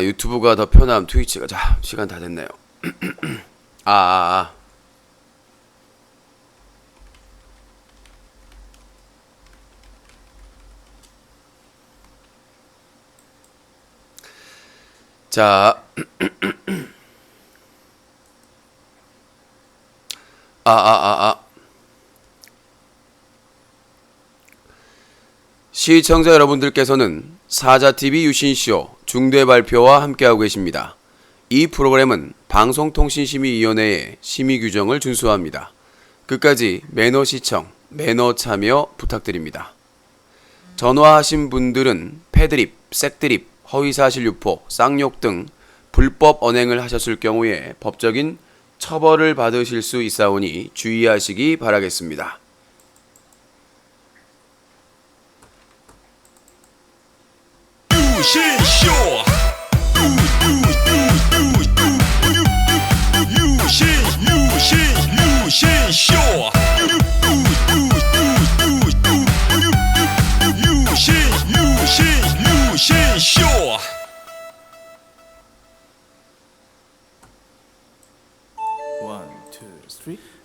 유튜브가 더 편함, 트위치가. 자, 시간 다 됐네요. 아, 아, 아. 자, 시청자 여러분들께서는 사자TV 유신쇼 중대발표와 함께하고 계십니다. 이 프로그램은 방송통신심의위원회의 심의규정을 준수합니다. 끝까지 매너 시청, 매너 참여 부탁드립니다. 전화하신 분들은 패드립, 색드립, 허위사실 유포, 쌍욕 등 불법 언행을 하셨을 경우에 법적인 처벌을 받으실 수 있사오니 주의하시기 바라겠습니다. 유신쇼 유신쇼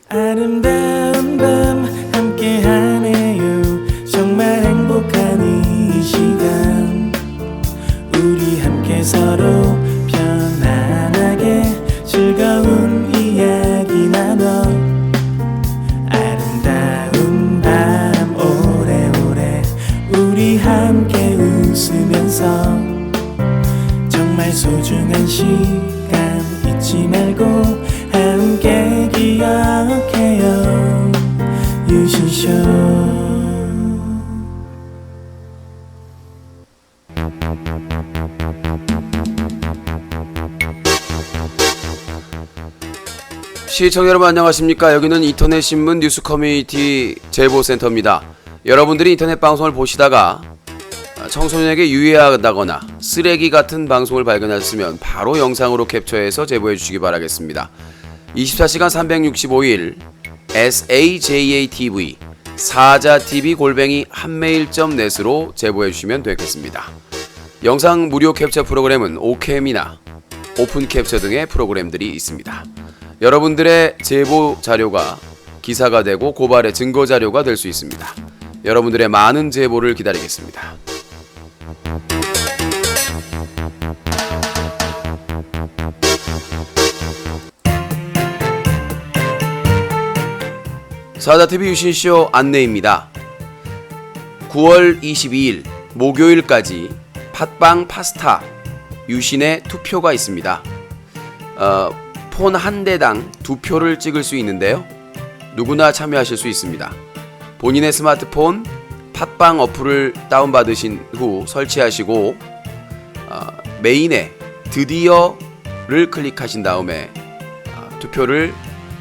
아름다운 밤 함께하네요. 정말 행복한 이 시간 우리 함께 서로 편안하게 즐거운 이야기 나눠 아름다운 밤 오래오래 우리 함께 웃으면서 정말 소중한 시간 잊지 말고 함께 기억해요. 유신쇼. 시청자 여러분 안녕하십니까. 여기는 인터넷신문 뉴스 커뮤니티 제보센터입니다. 여러분들이 인터넷 방송을 보시다가 청소년에게 유해하다거나 쓰레기 같은 방송을 발견하셨으면 바로 영상으로 캡처해서 제보해 주시기 바라겠습니다. 24시간 365일 SAJATV 사자TV 한메일.net으로 제보해 주시면 되겠습니다. 영상 무료 캡처 프로그램은 오캠이나 오픈 캡처 등의 프로그램들이 있습니다. 여러분들의 제보 자료가 기사가 되고 고발의 증거 자료가 될 수 있습니다. 여러분들의 많은 제보를 기다리겠습니다. 사자TV 유신쇼 안내입니다. 9월 22일 목요일까지 팟빵 파스타 유신의 투표가 있습니다. 폰 한 대당 2표를 찍을 수 있는데요. 누구나 참여하실 수 있습니다. 본인의 스마트폰 팟빵 어플을 다운받으신 후 설치하시고 메인에 드디어를 클릭하신 다음에 투표를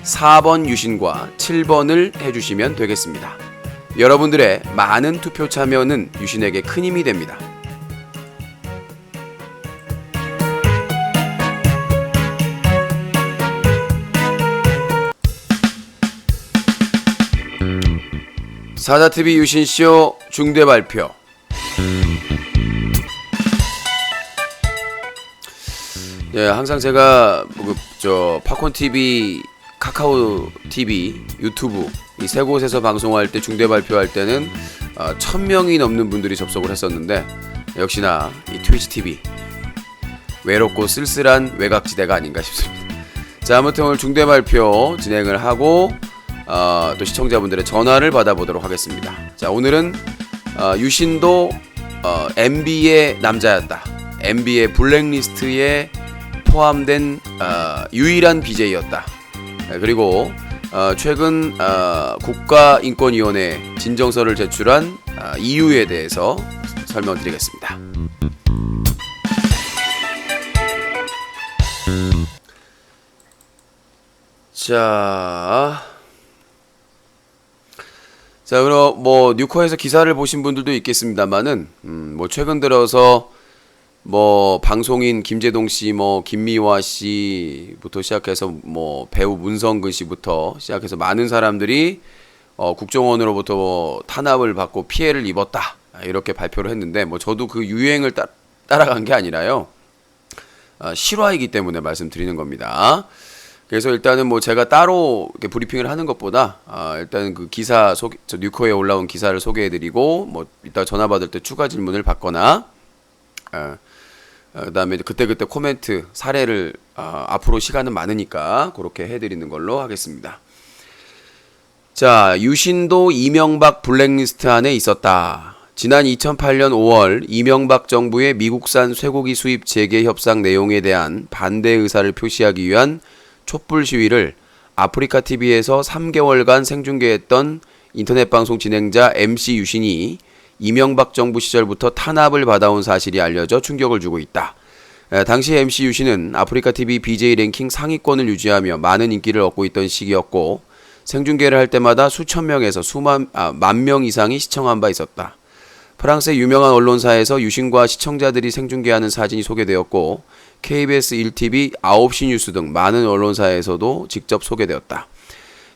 4번 유신과 7번을 해주시면 되겠습니다. 여러분들의 많은 투표 참여는 유신에게 큰 힘이 됩니다. 사자TV 유신쇼 중대발표. 예, 항상 제가 팝콘TV, 카카오TV, 유튜브 이 세 곳에서 방송할 때 중대발표할 때는 1000명이 넘는 분들이 접속을 했었는데 역시나 이 트위치TV 외롭고 쓸쓸한 외곽지대가 아닌가 싶습니다. 자, 아무튼 오늘 중대발표 진행을 하고 또 시청자분들의 전화를 받아보도록 하겠습니다. 자, 오늘은 유신도 MB의 남자였다. MB의 블랙리스트에 포함된 유일한 BJ였다. 그리고 최근 국가인권위원회 진정서를 제출한 이유에 대해서 설명드리겠습니다. 자, 그럼 뉴커에서 기사를 보신 분들도 있겠습니다만은 최근 들어서 방송인 김재동 씨, 김미화 씨부터 시작해서 배우 문성근 씨부터 시작해서 많은 사람들이 국정원으로부터 탄압을 받고 피해를 입었다 이렇게 발표를 했는데 저도 그 유행을 따라간 게 아니라요. 실화이기 때문에 말씀드리는 겁니다. 그래서 일단은 뭐 제가 따로 이렇게 브리핑을 하는 것보다 일단은 그 기사 소개, 저 뉴코에 올라온 기사를 소개해드리고 뭐 이따 전화 받을 때 추가 질문을 받거나 그다음에 그때그때 코멘트 사례를 앞으로 시간은 많으니까 그렇게 해드리는 걸로 하겠습니다. 자, 유신도 이명박 블랙리스트 안에 있었다. 지난 2008년 5월 이명박 정부의 미국산 쇠고기 수입 재개 협상 내용에 대한 반대 의사를 표시하기 위한 촛불 시위를 아프리카TV에서 3개월간 생중계했던 인터넷 방송 진행자 MC 유신이 이명박 정부 시절부터 탄압을 받아온 사실이 알려져 충격을 주고 있다. 당시 MC 유신은 아프리카TV BJ 랭킹 상위권을 유지하며 많은 인기를 얻고 있던 시기였고 생중계를 할 때마다 수천 명에서 만 명 이상이 시청한 바 있었다. 프랑스의 유명한 언론사에서 유신과 시청자들이 생중계하는 사진이 소개되었고 KBS 1TV, 9시 뉴스 등 많은 언론사에서도 직접 소개되었다.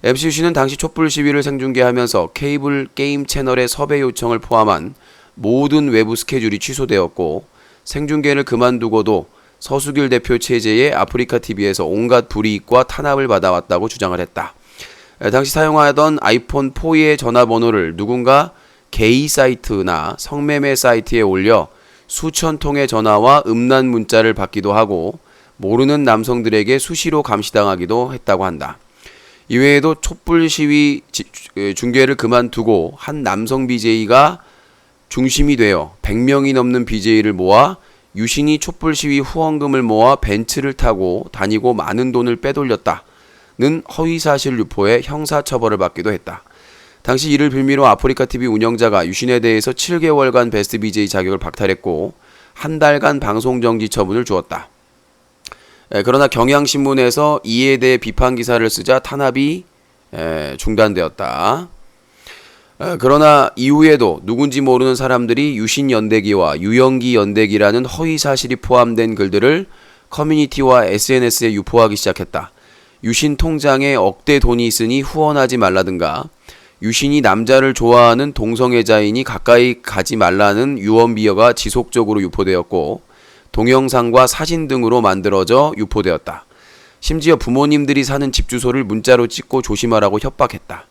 MC 유신은 당시 촛불 시위를 생중계하면서 케이블 게임 채널의 섭외 요청을 포함한 모든 외부 스케줄이 취소되었고 생중계를 그만두고도 서수길 대표 체제의 아프리카TV에서 온갖 불이익과 탄압을 받아왔다고 주장을 했다. 당시 사용하던 아이폰 4의 전화번호를 누군가 게이 사이트나 성매매 사이트에 올려 수천 통의 전화와 음란 문자를 받기도 하고 모르는 남성들에게 수시로 감시당하기도 했다고 한다. 이외에도 촛불 시위 중계를 그만두고 한 남성 BJ가 중심이 되어 100명이 넘는 BJ를 모아 유신이 촛불 시위 후원금을 모아 벤츠를 타고 다니고 많은 돈을 빼돌렸다는 허위사실 유포에 형사처벌을 받기도 했다. 당시 이를 빌미로 아프리카TV 운영자가 유신에 대해서 7개월간 베스트 BJ 자격을 박탈했고 한 달간 방송정지 처분을 주었다. 그러나 경향신문에서 이에 대해 비판 기사를 쓰자 탄압이 중단되었다. 그러나 이후에도 누군지 모르는 사람들이 유신연대기와 유영기연대기라는 허위사실이 포함된 글들을 커뮤니티와 SNS에 유포하기 시작했다. 유신 통장에 억대 돈이 있으니 후원하지 말라든가 유신이 남자를 좋아하는 동성애자이니 가까이 가지 말라는 유언비어가 지속적으로 유포되었고 동영상과 사진 등으로 만들어져 유포되었다. 심지어 부모님들이 사는 집 주소를 문자로 찍고 조심하라고 협박했다.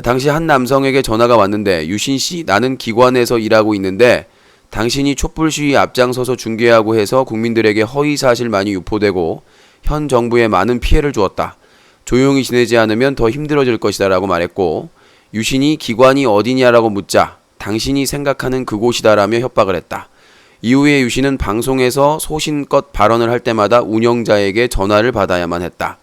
당시 한 남성에게 전화가 왔는데 유신씨 나는 기관에서 일하고 있는데 당신이 촛불 시위 앞장서서 중계하고 해서 국민들에게 허위사실만이 유포되고 현 정부에 많은 피해를 주었다. 조용히 지내지 않으면 더 힘들어질 것이다 라고 말했고 유신이 기관이 어디냐라고 묻자 당신이 생각하는 그곳이다라며 협박을 했다. 이후에 유신은 방송에서 소신껏 발언을 할 때마다 운영자에게 전화를 받아야만 했다.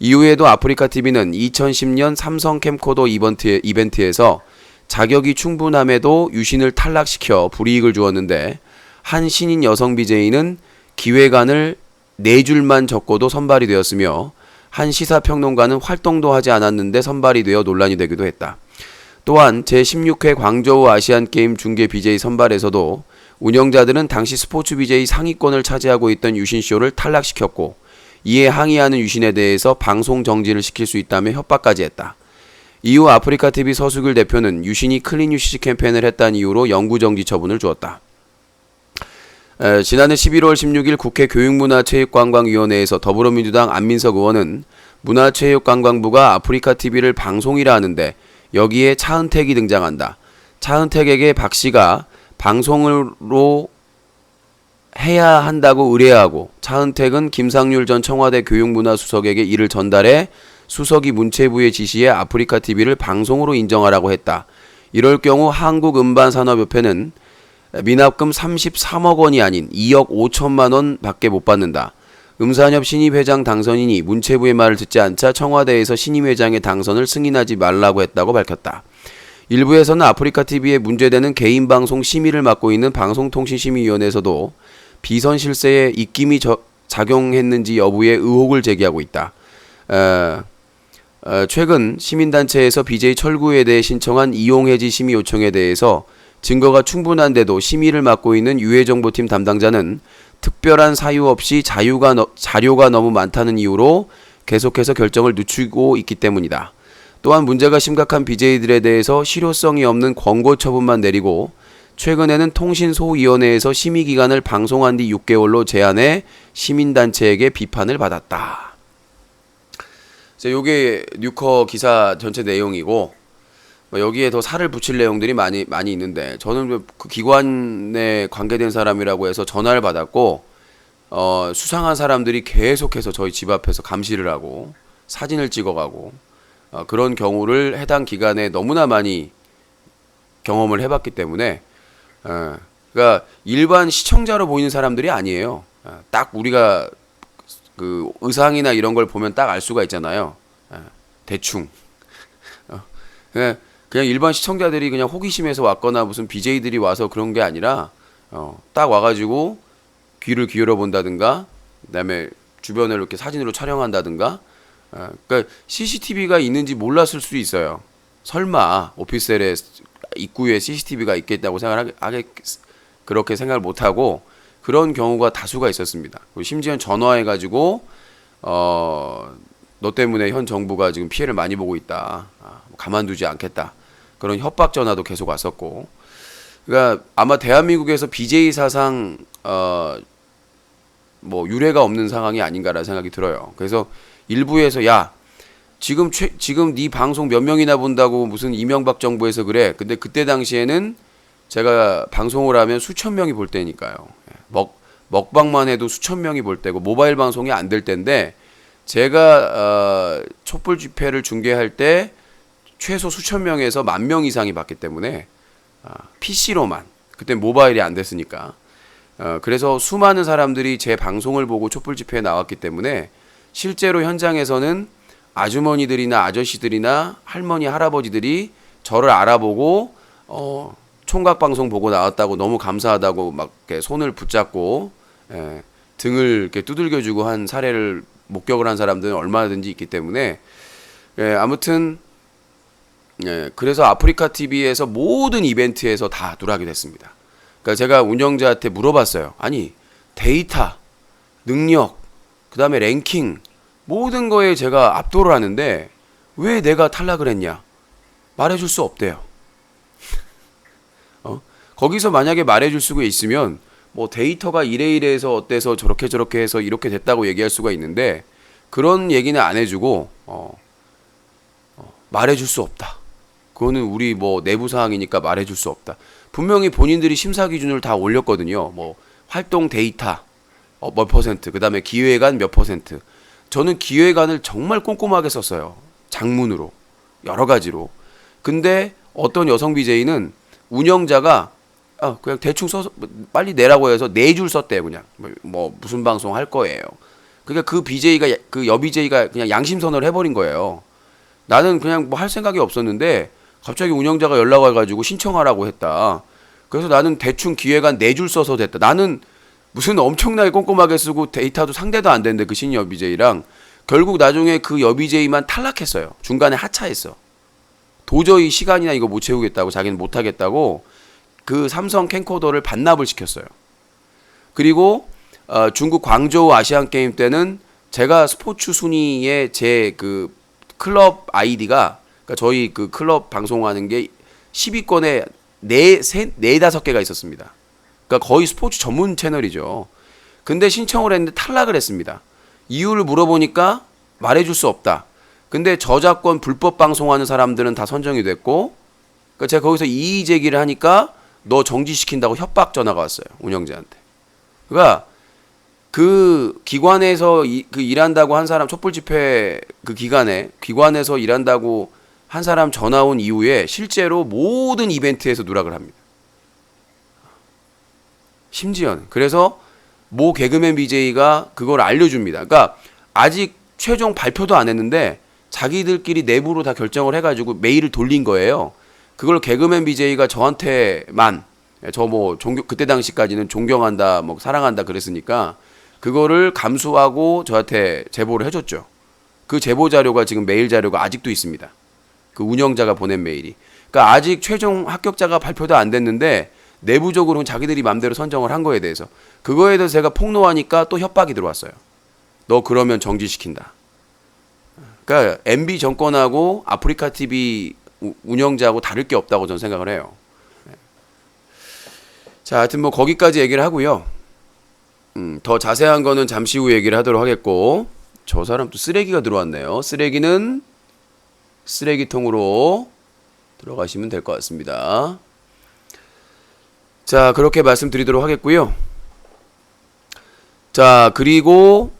이후에도 아프리카TV는 2010년 삼성 캠코더 이벤트에서 자격이 충분함에도 유신을 탈락시켜 불이익을 주었는데 한 신인 여성 BJ는 기획안을 4줄만 적고도 선발이 되었으며 한 시사평론가는 활동도 하지 않았는데 선발이 되어 논란이 되기도 했다. 또한 제16회 광저우 아시안게임 중계 BJ 선발에서도 운영자들은 당시 스포츠 BJ 상위권을 차지하고 있던 유신쇼를 탈락시켰고 이에 항의하는 유신에 대해서 방송 정지를 시킬 수 있다며 협박까지 했다. 이후 아프리카TV 서수길 대표는 유신이 클린 UCC 캠페인을 했다는 이유로 영구정지 처분을 주었다. 지난해 11월 16일 국회 교육문화체육관광위원회에서 더불어민주당 안민석 의원은 문화체육관광부가 아프리카TV를 방송이라 하는데 여기에 차은택이 등장한다. 차은택에게 박씨가 방송으로 해야 한다고 의뢰하고 차은택은 김상률 전 청와대 교육문화수석에게 이를 전달해 수석이 문체부의 지시에 아프리카TV를 방송으로 인정하라고 했다. 이럴 경우 한국음반산업협회는 미납금 33억 원이 아닌 2억 5천만 원 밖에 못 받는다. 음산협 신임회장 당선인이 문체부의 말을 듣지 않자 청와대에서 신임회장의 당선을 승인하지 말라고 했다고 밝혔다. 일부에서는 아프리카TV에 문제되는 개인방송 심의를 맡고 있는 방송통신심의위원회에서도 비선 실세에 입김이 작용했는지 여부에 의혹을 제기하고 있다. 최근 시민단체에서 BJ 철구에 대해 신청한 이용해지 심의 요청에 대해서 증거가 충분한데도 심의를 맡고 있는 유해정보팀 담당자는 특별한 사유 없이 자료가 너무 많다는 이유로 계속해서 결정을 늦추고 있기 때문이다. 또한 문제가 심각한 BJ들에 대해서 실효성이 없는 권고 처분만 내리고 최근에는 통신소위원회에서 심의기간을 방송한 뒤 6개월로 제한해 시민단체에게 비판을 받았다. 요게 뉴커 기사 전체 내용이고, 여기에 더 살을 붙일 내용들이 많이 있는데, 저는 그 기관에 관계된 사람이라고 해서 전화를 받았고, 수상한 사람들이 계속해서 저희 집 앞에서 감시를 하고 사진을 찍어가고, 그런 경우를 해당 기간에 너무나 많이 경험을 해봤기 때문에, 그러니까 일반 시청자로 보이는 사람들이 아니에요. 딱 우리가 그 의상이나 이런 걸 보면 딱 알 수가 있잖아요. 대충. 그냥 일반 시청자들이 그냥 호기심에서 왔거나 무슨 BJ들이 와서 그런 게 아니라, 딱 와가지고 귀를 기울여 본다든가, 그다음에 주변을 이렇게 사진으로 촬영한다든가, 그러니까 CCTV가 있는지 몰랐을 수도 있어요. 설마 오피스텔에 입구에 CCTV가 있겠다고 그렇게 생각을 못하고 그런 경우가 다수가 있었습니다. 심지어 전화해가지고 너 때문에 현 정부가 지금 피해를 많이 보고 있다, 가만두지 않겠다, 그런 협박 전화도 계속 왔었고, 그러니까 아마 대한민국에서 BJ 사상 뭐 유례가 없는 상황이 아닌가라는 생각이 들어요. 그래서 일부에서 야, 지금 네 방송 몇 명이나 본다고 무슨 이명박 정부에서 그래. 근데 그때 당시에는 제가 방송을 하면 수천 명이 볼 때니까요. 먹방만 해도 수천 명이 볼 때고 모바일 방송이 안 될 때인데, 제가 촛불 집회를 중계할 때 최소 수천 명에서 10,000명 이상이 봤기 때문에, PC로만, 그때 모바일이 안 됐으니까, 그래서 수많은 사람들이 제 방송을 보고 촛불 집회에 나왔기 때문에 실제로 현장에서는 아주머니들이나 아저씨들이나 할머니 할아버지들이 저를 알아보고 총각 방송 보고 나왔다고 너무 감사하다고 막 이렇게 손을 붙잡고 등을 이렇게 두들겨주고 한 사례를 목격을 한 사람들은 얼마든지 있기 때문에, 아무튼 그래서 아프리카 TV에서 모든 이벤트에서 다 누락이 됐습니다. 그러니까 제가 운영자한테 물어봤어요. 아니, 데이터, 능력, 그 다음에 랭킹, 모든 거에 제가 압도를 하는데 왜 내가 탈락을 했냐? 말해줄 수 없대요. 거기서 만약에 말해줄 수가 있으면 뭐 데이터가 이래이래해서 어때서 저렇게 해서 이렇게 됐다고 얘기할 수가 있는데, 그런 얘기는 안 해주고 말해줄 수 없다. 그거는 우리 뭐 내부 사항이니까 말해줄 수 없다. 분명히 본인들이 심사 기준을 다 올렸거든요. 뭐 활동 데이터 몇 퍼센트, 그 다음에 기획안 몇 퍼센트. 저는 기획안을 정말 꼼꼼하게 썼어요. 장문으로, 여러 가지로. 근데 어떤 여성 BJ는 운영자가 그냥 대충 써서 빨리 내라고 해서 4줄 썼대요. 그냥 뭐 무슨 방송 할 거예요. 그러니까 그 BJ가, 그 여 BJ가 그냥 양심선언을 해버린 거예요. 나는 그냥 뭐 할 생각이 없었는데 갑자기 운영자가 연락 와가지고 신청하라고 했다. 그래서 나는 대충 기획안 4줄 써서 됐다. 나는 무슨 엄청나게 꼼꼼하게 쓰고 데이터도 상대도 안 되는데 그 신여 BJ랑 결국 나중에 그 여 BJ만 탈락했어요. 중간에 하차했어. 도저히 시간이나 이거 못 채우겠다고, 자기는 못 하겠다고 그 삼성 캠코더를 반납을 시켰어요. 그리고 중국 광저우 아시안 게임 때는 제가 스포츠 순위에 제 그 클럽 아이디가, 그러니까 저희 그 클럽 방송하는 게 10위권에 4-5개가 있었습니다. 그러니까 거의 스포츠 전문 채널이죠. 근데 신청을 했는데 탈락을 했습니다. 이유를 물어보니까 말해줄 수 없다. 근데 저작권 불법 방송하는 사람들은 다 선정이 됐고, 그러니까 제가 거기서 이의 제기를 하니까 너 정지시킨다고 협박 전화가 왔어요. 운영자한테. 그러니까 그 기관에서 그 일한다고 한 사람, 촛불 집회 그 기간에 기관에서 일한다고 한 사람 전화 온 이후에 실제로 모든 이벤트에서 누락을 합니다. 심지어는. 그래서 모 개그맨 BJ가 그걸 알려줍니다. 그러니까 아직 최종 발표도 안 했는데 자기들끼리 내부로 다 결정을 해가지고 메일을 돌린 거예요. 그걸 개그맨 BJ가 저한테만, 저 뭐 그때 당시까지는 존경한다, 뭐 사랑한다 그랬으니까 그거를 감수하고 저한테 제보를 해줬죠. 그 제보 자료가 지금 메일 자료가 아직도 있습니다. 그 운영자가 보낸 메일이. 그러니까 아직 최종 합격자가 발표도 안 됐는데 내부적으로는 자기들이 맘대로 선정을 한 거에 대해서, 그거에 대해서 제가 폭로하니까 또 협박이 들어왔어요. 너 그러면 정지시킨다. 그러니까 MB 정권하고 아프리카 TV 운영자하고 다를 게 없다고 저는 생각을 해요. 자, 하여튼 뭐 거기까지 얘기를 하고요. 더 자세한 거는 잠시 후 얘기를 하도록 하겠고, 저 사람 또 쓰레기가 들어왔네요. 쓰레기는 쓰레기통으로 들어가시면 될 것 같습니다. 자, 그렇게 말씀드리도록 하겠고요. 자, 그리고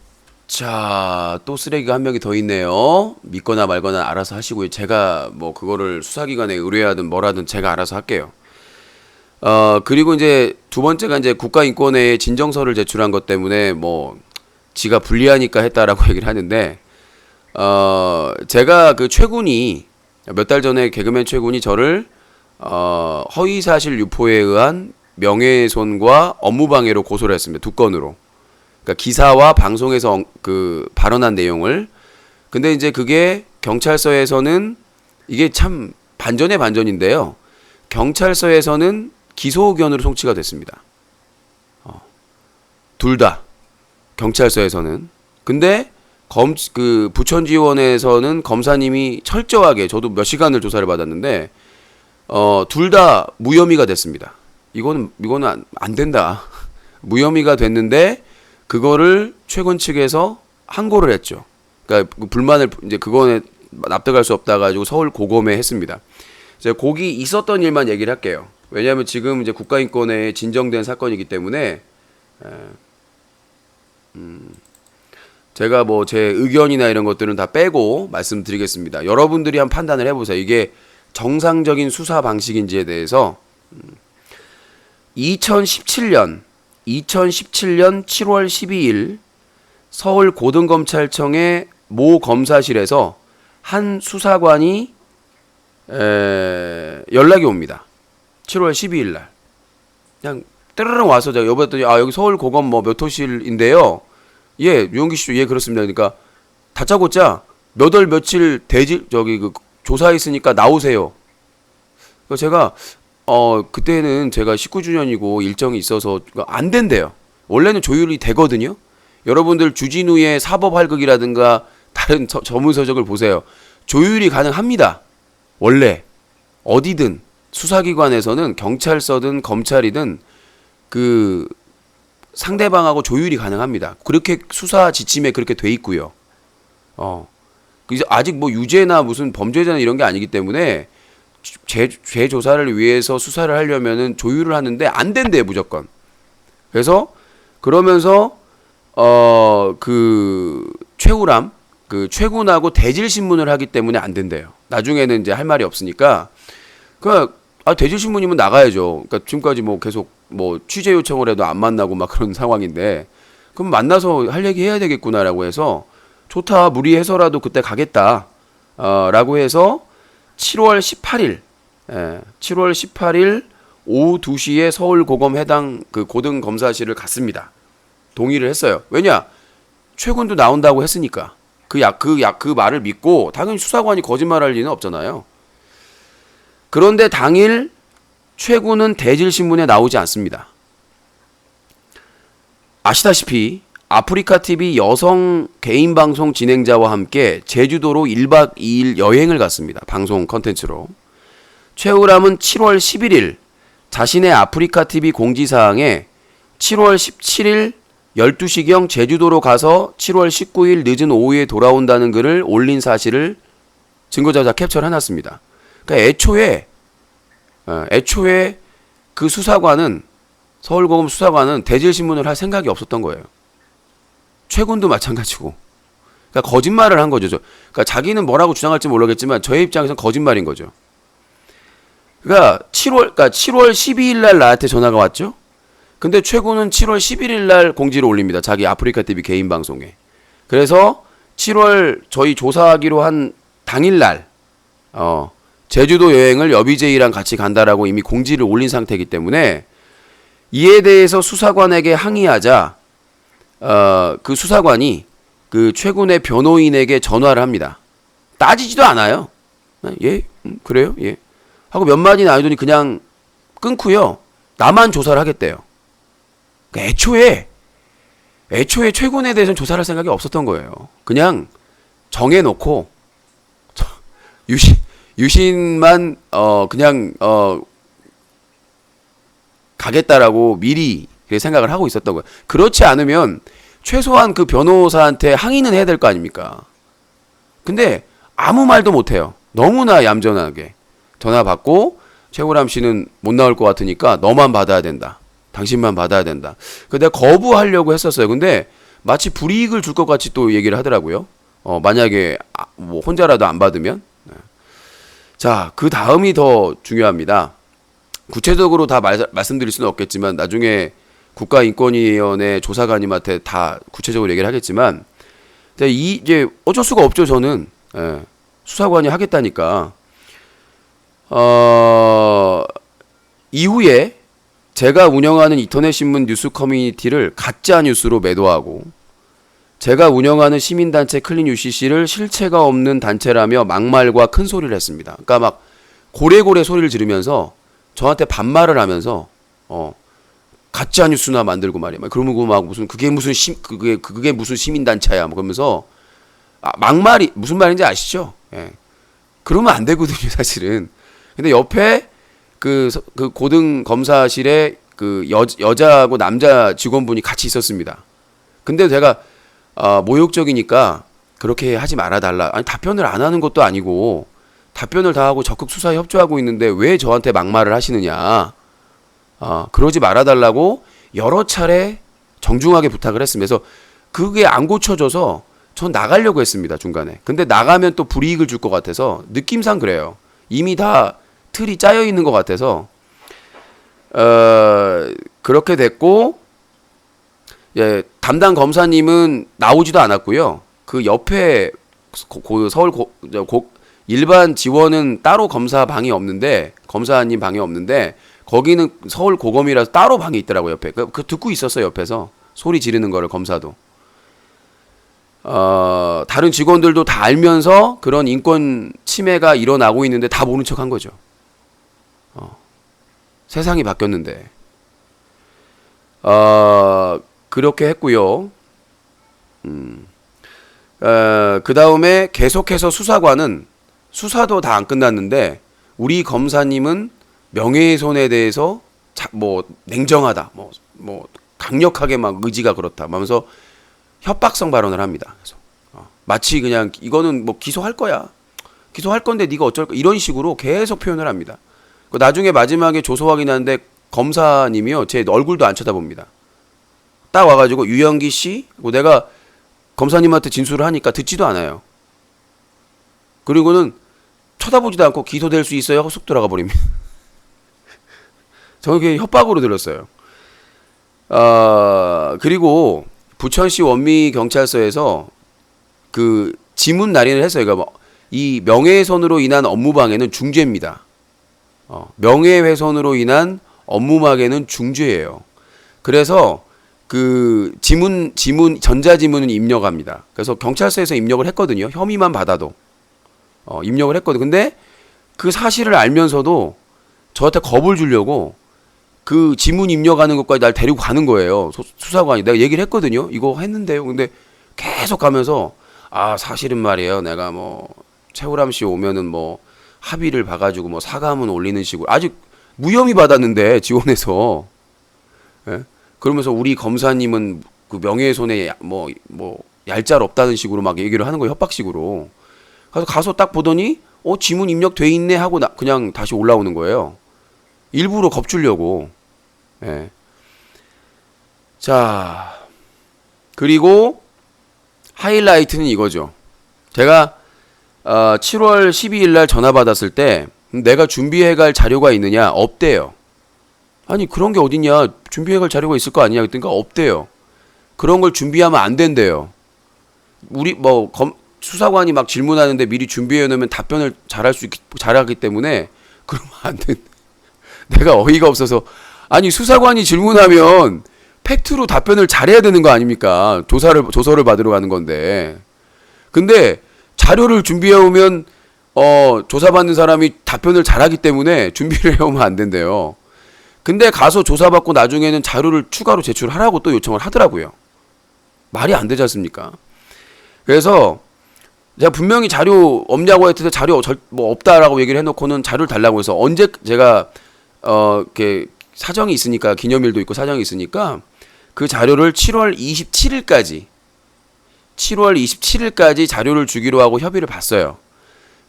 자, 또 쓰레기가 한 명이 더 있네요. 믿거나 말거나 알아서 하시고요. 제가 뭐 그거를 수사기관에 의뢰하든 뭐라든 제가 알아서 할게요. 그리고 이제 두 번째가 이제 국가인권회에 진정서를 제출한 것 때문에 뭐 지가 불리하니까 했다라고 얘기를 하는데, 제가 그 최군이 몇 달 전에 개그맨 최군이 저를 허위사실 유포에 의한 명예훼손과 업무방해로 고소를 했습니다. 두 건으로. 그러니까 기사와 방송에서 그 발언한 내용을. 근데 이제 그게 경찰서에서는 이게 참 반전의 반전인데요. 경찰서에서는 기소 의견으로 송치가 됐습니다. 둘 다 경찰서에서는. 근데 그 부천지원에서는 검사님이 철저하게, 저도 몇 시간을 조사를 받았는데 둘 다 무혐의가 됐습니다. 이거는 안 된다. 무혐의가 됐는데 그거를 최근 측에서 항고를 했죠. 그러니까 불만을 이제 그거에 납득할 수 없다 가지고 서울 고검에 했습니다. 제가 거기 있었던 일만 얘기를 할게요. 왜냐하면 지금 이제 국가인권회에 진정된 사건이기 때문에 제가 뭐 제 의견이나 이런 것들은 다 빼고 말씀드리겠습니다. 여러분들이 한번 판단을 해보세요. 이게 정상적인 수사 방식인지에 대해서. 2017년 7월 12일 서울 고등검찰청의 모 검사실에서 한 수사관이 연락이 옵니다. 7월 12일 날 그냥 뜨르릉 와서 제가 여보랬더니 여기 서울 고검 뭐 몇 호실인데요. 예, 유영기 씨죠. 예, 그렇습니다. 그러니까 다짜고짜 몇 월 며칠 그 조사에 있으니까 나오세요. 그래서 제가 그때는 제가 19주년이고 일정이 있어서 안 된대요. 원래는 조율이 되거든요. 여러분들 주진우의 사법활극이라든가 다른 전문서적을 보세요. 조율이 가능합니다. 원래 어디든 수사기관에서는 경찰서든 검찰이든 그 상대방하고 조율이 가능합니다. 그렇게 수사 지침에 그렇게 돼 있고요. 그래서 아직 뭐 유죄나 무슨 범죄자나 이런 게 아니기 때문에 죄 조사를 위해서 수사를 하려면은 조율을 하는데 안 된대요, 무조건. 그래서 그러면서 그 최우람 그 최군하고 대질 신문을 하기 때문에 안 된대요. 나중에는 이제 할 말이 없으니까. 그러니까 대질 신문이면 나가야죠. 그러니까 지금까지 뭐 계속 뭐 취재 요청을 해도 안 만나고 막 그런 상황인데, 그럼 만나서 할 얘기 해야 되겠구나라고 해서 좋다, 무리해서라도 그때 가겠다 라고 해서 7월 18일 오후 2시에 서울 고검 해당 그 고등검사실을 갔습니다. 동의를 했어요. 왜냐? 최군도 나온다고 했으니까. 그 말을 믿고 당연히 수사관이 거짓말할 리는 없잖아요. 그런데 당일 최군은 대질신문에 나오지 않습니다. 아시다시피 아프리카TV 여성 개인 방송 진행자와 함께 제주도로 1박 2일 여행을 갔습니다. 방송 컨텐츠로. 최우람은 7월 11일 자신의 아프리카TV 공지사항에 7월 17일 12시경 제주도로 가서 7월 19일 늦은 오후에 돌아온다는 글을 올린 사실을 증거자료사 캡처를 해놨습니다. 그러니까 애초에 그 수사관은, 서울고검 수사관은 대질신문을 할 생각이 없었던 거예요. 최군도 마찬가지고. 그러니까 거짓말을 한 거죠. 그러니까 자기는 뭐라고 주장할지 모르겠지만 저의 입장에서는 거짓말인 거죠. 그러니까 7월 12일 날 나한테 전화가 왔죠. 근데 최군은 7월 11일 날 공지를 올립니다. 자기 아프리카TV 개인 방송에. 그래서 7월 저희 조사하기로 한 당일 날 제주도 여행을 여비제이랑 같이 간다라고 이미 공지를 올린 상태이기 때문에 이에 대해서 수사관에게 항의하자 그 수사관이 그 최군의 변호인에게 전화를 합니다. 따지지도 않아요. 예? 그래요? 예. 하고 몇 마디 나누더니 그냥 끊고요. 나만 조사를 하겠대요. 그러니까 애초에 최군에 대해서는 조사할 생각이 없었던 거예요. 그냥 정해놓고 유신만 그냥 가겠다라고 미리 생각을 하고 있었던 거예요. 그렇지 않으면 최소한 그 변호사한테 항의는 해야 될 거 아닙니까? 근데 아무 말도 못해요. 너무나 얌전하게 전화 받고 최고람 씨는 못 나올 것 같으니까 너만 받아야 된다. 당신만 받아야 된다. 내가 거부하려고 했었어요. 근데 마치 불이익을 줄 것 같이 또 얘기를 하더라고요. 만약에 뭐 혼자라도 안 받으면. 자, 그 다음이 더 중요합니다. 구체적으로 다 말씀드릴 수는 없겠지만 나중에 국가인권위원회 조사관님한테 다 구체적으로 얘기를 하겠지만 이제 어쩔 수가 없죠. 저는 수사관이 하겠다니까. 이후에 제가 운영하는 인터넷 신문 뉴스 커뮤니티를 가짜 뉴스로 매도하고 제가 운영하는 시민단체 클린 UCC를 실체가 없는 단체라며 막말과 큰 소리를 했습니다. 그러니까 막 고래고래 소리를 지르면서 저한테 반말을 하면서 가짜 뉴스나 만들고 말이야. 그러면 막 무슨 그게 무슨 시민단체야. 뭐 그러면서 막말이 무슨 말인지 아시죠? 예. 그러면 안 되거든요, 사실은. 근데 옆에 그 고등 검사실에 그 여자하고 남자 직원분이 같이 있었습니다. 근데 제가 모욕적이니까 그렇게 하지 말아달라. 아니 답변을 안 하는 것도 아니고 답변을 다 하고 적극 수사에 협조하고 있는데 왜 저한테 막말을 하시느냐. 그러지 말아달라고 여러 차례 정중하게 부탁을 했습니다. 그래서 그게 안 고쳐져서 전 나가려고 했습니다, 중간에. 근데 나가면 또 불이익을 줄 것 같아서 느낌상 그래요. 이미 다 틀이 짜여 있는 것 같아서 그렇게 됐고, 예, 담당 검사님은 나오지도 않았고요. 그 옆에 서울 일반 지원은 따로 검사 방이 없는데, 검사님 방이 없는데 거기는 서울 고검이라서 따로 방이 있더라고요. 옆에 그 듣고 있었어요. 옆에서 소리 지르는 거를 검사도. 다른 직원들도 다 알면서 그런 인권 침해가 일어나고 있는데 다 모른 척 한 거죠. 세상이 바뀌었는데. 그렇게 했고요. 그 다음에 계속해서 수사관은 수사도 다 안 끝났는데 우리 검사님은 명예훼손에 대해서 뭐 냉정하다, 뭐 강력하게 막 의지가 그렇다, 하면서 협박성 발언을 합니다. 그래서 마치 그냥 이거는 뭐 기소할 거야, 기소할 건데 네가 어쩔 거, 이런 식으로 계속 표현을 합니다. 나중에 마지막에 조서 확인하는데 검사님이요, 제 얼굴도 안 쳐다봅니다. 딱 와가지고 유영기 씨, 내가 검사님한테 진술을 하니까 듣지도 않아요. 그리고는 쳐다보지도 않고 기소될 수 있어요 하고 쑥 들어가 버립니다. 저는 그게 협박으로 들었어요. 그리고 부천시 원미경찰서에서 그 지문 날인을 했어요. 그러니까 이 명예훼손으로 인한 업무방해는 중죄입니다. 명예훼손으로 인한 업무방해는 중죄예요. 그래서 그 전자지문은 입력합니다. 그래서 경찰서에서 입력을 했거든요. 혐의만 받아도 입력을 했거든요. 근데 그 사실을 알면서도 저한테 겁을 주려고 그 지문 입력하는 것까지 날 데리고 가는 거예요. 수사관이. 내가 얘기를 했거든요. 이거 했는데요. 근데 계속 가면서 사실은 말이에요. 내가 뭐 최우람 씨 오면은 뭐 합의를 봐가지고 뭐 사과문 올리는 식으로 아직 무혐의 받았는데 지원해서. 예? 그러면서 우리 검사님은 그 명예훼손에 뭐 얄짤 없다는 식으로 막 얘기를 하는 거예요. 협박식으로. 그래서 가서 딱 보더니 지문 입력돼 있네 하고 그냥 다시 올라오는 거예요. 일부러 겁주려고. 예. 자, 그리고 하이라이트는 이거죠. 제가 7월 12일 날 전화 받았을 때 내가 준비해갈 자료가 있느냐? 없대요. 아니 그런 게 어딨냐? 준비해갈 자료가 있을 거 아니냐? 그러니까 없대요. 그런 걸 준비하면 안 된대요. 우리 수사관이 막 질문하는데 미리 준비해 놓으면 답변을 잘하기 때문에 그러면 안 돼. 내가 어이가 없어서, 아니 수사관이 질문하면 팩트로 답변을 잘해야 되는 거 아닙니까? 조서를 받으러 가는 건데. 근데 자료를 준비해 오면 조사받는 사람이 답변을 잘하기 때문에 준비를 해오면 안 된대요. 근데 가서 조사받고 나중에는 자료를 추가로 제출하라고 또 요청을 하더라고요. 말이 안 되지 않습니까? 그래서 제가 분명히 자료 없냐고 했을 때 자료 없다라고 얘기를 해놓고는 자료를 달라고 해서 언제 제가 이렇게 사정이 있으니까, 기념일도 있고 사정이 있으니까 그 자료를 7월 27일까지 자료를 주기로 하고 협의를 봤어요.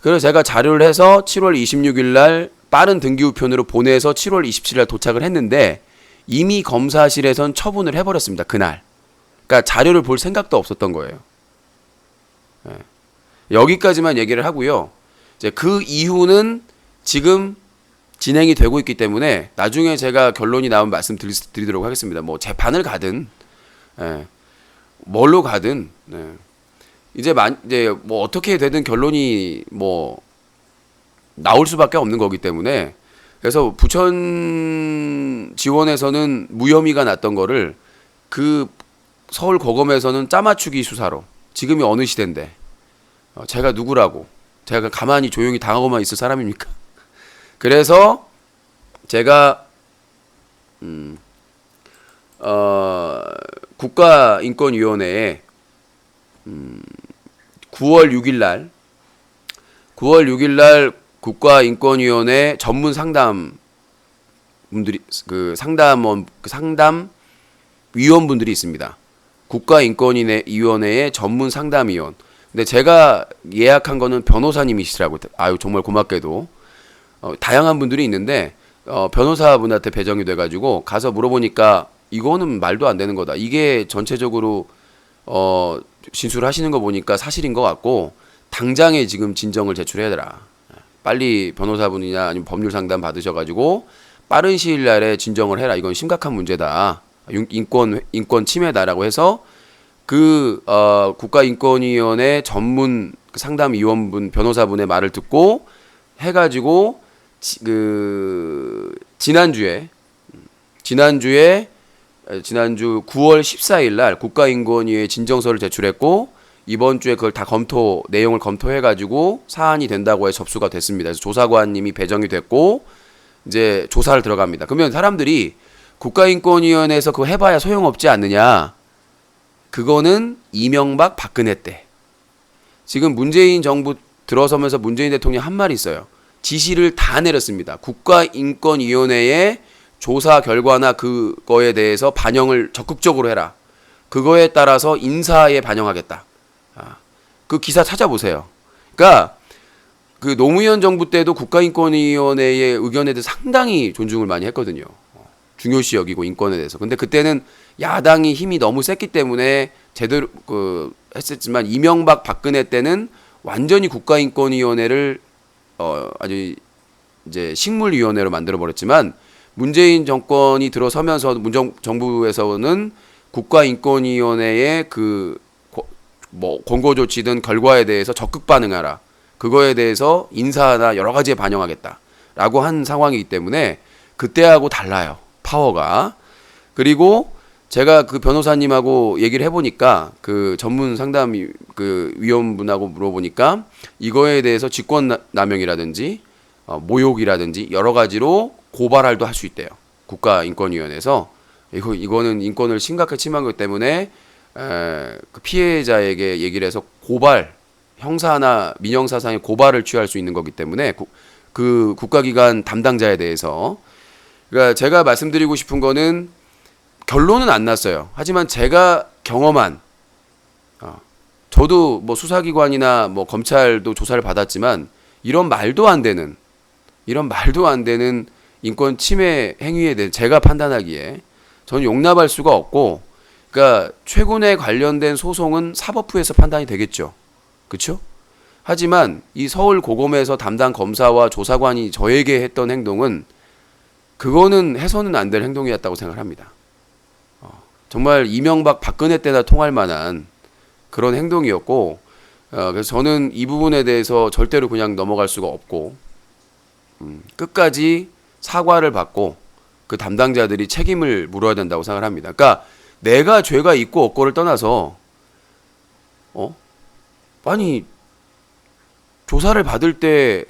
그래서 제가 자료를 해서 7월 26일 날 빠른 등기 우편으로 보내서 7월 27일 날 도착을 했는데 이미 검사실에선 처분을 해버렸습니다. 그날. 그러니까 자료를 볼 생각도 없었던 거예요. 예. 여기까지만 얘기를 하고요. 이제 그 이후는 지금 진행이 되고 있기 때문에 나중에 제가 결론이 나오면 말씀드리도록 하겠습니다. 뭐 재판을 가든, 예. 뭘로 가든, 예. 이제 뭐 어떻게 되든 결론이 뭐 나올 수밖에 없는 거기 때문에, 그래서 부천 지원에서는 무혐의가 났던 거를 그 서울 고검에서는 짜맞추기 수사로, 지금이 어느 시대인데 제가 누구라고, 제가 가만히 조용히 당하고만 있을 사람입니까? 그래서 제가 국가인권위원회에 9월 6일 날 국가인권위원회 전문 상담 분들이, 상담 위원분들이 있습니다. 국가인권위원회의 전문 상담위원. 근데 제가 예약한 거는 변호사님이시라고. 아유, 정말 고맙게도 다양한 분들이 있는데 변호사분한테 배정이 돼가지고 가서 물어보니까 이거는 말도 안 되는 거다. 이게 전체적으로 진술하시는 거 보니까 사실인 것 같고 당장에 지금 진정을 제출해야 되라. 빨리 변호사분이나 아니면 법률 상담 받으셔가지고 빠른 시일 날에 진정을 해라. 이건 심각한 문제다. 인권 침해다라고 해서 국가인권위원회 전문 상담위원분 변호사분의 말을 듣고 해가지고 지난주 9월 14일 날 국가인권위에 진정서를 제출했고 이번 주에 그걸 다 내용을 검토해가지고 사안이 된다고 해 접수가 됐습니다. 그래서 조사관님이 배정이 됐고 이제 조사를 들어갑니다. 그러면 사람들이 국가인권위원회에서 그거 해봐야 소용없지 않느냐? 그거는 이명박 박근혜 때. 지금 문재인 정부 들어서면서 문재인 대통령이 한 말이 있어요. 지시를 다 내렸습니다. 국가인권위원회의 조사 결과나 그거에 대해서 반영을 적극적으로 해라. 그거에 따라서 인사에 반영하겠다. 그 기사 찾아보세요. 그러니까 그 노무현 정부 때도 국가인권위원회의 의견에 대해서 상당히 존중을 많이 했거든요. 중요시 여기고 인권에 대해서. 근데 그때는 야당이 힘이 너무 셌기 때문에 제대로 했었지만 이명박 박근혜 때는 완전히 국가인권위원회를 아주 이제 식물위원회로 만들어 버렸지만 문재인 정권이 들어서면서 정부에서는 국가인권위원회의 권고 조치든 결과에 대해서 적극 반응하라. 그거에 대해서 인사나 여러 가지에 반영하겠다라고 한 상황이기 때문에 그때하고 달라요. 파워가. 그리고 제가 그 변호사님하고 얘기를 해보니까 그 전문 상담 위원분하고 물어보니까 이거에 대해서 직권남용이라든지 모욕이라든지 여러 가지로 고발할도 할 수 있대요. 국가인권위원회에서 이거는 인권을 심각하게 침해한 것 때문에 그 피해자에게 얘기를 해서 고발, 형사나 민형사상의 고발을 취할 수 있는 거기 때문에 그 국가기관 담당자에 대해서. 그러니까 제가 말씀드리고 싶은 거는 결론은 안 났어요. 하지만 제가 경험한, 저도 뭐 수사기관이나 뭐 검찰도 조사를 받았지만 이런 말도 안 되는 인권 침해 행위에 대해 제가 판단하기에 저는 용납할 수가 없고, 그러니까 최근에 관련된 소송은 사법부에서 판단이 되겠죠. 그렇죠? 하지만 이 서울 고검에서 담당 검사와 조사관이 저에게 했던 행동은 그거는 해서는 안 될 행동이었다고 생각합니다. 정말 이명박 박근혜 때나 통할 만한 그런 행동이었고, 그래서 저는 이 부분에 대해서 절대로 그냥 넘어갈 수가 없고, 끝까지 사과를 받고 그 담당자들이 책임을 물어야 된다고 생각을 합니다. 그러니까 내가 죄가 있고 없고를 떠나서 아니 조사를 받을 때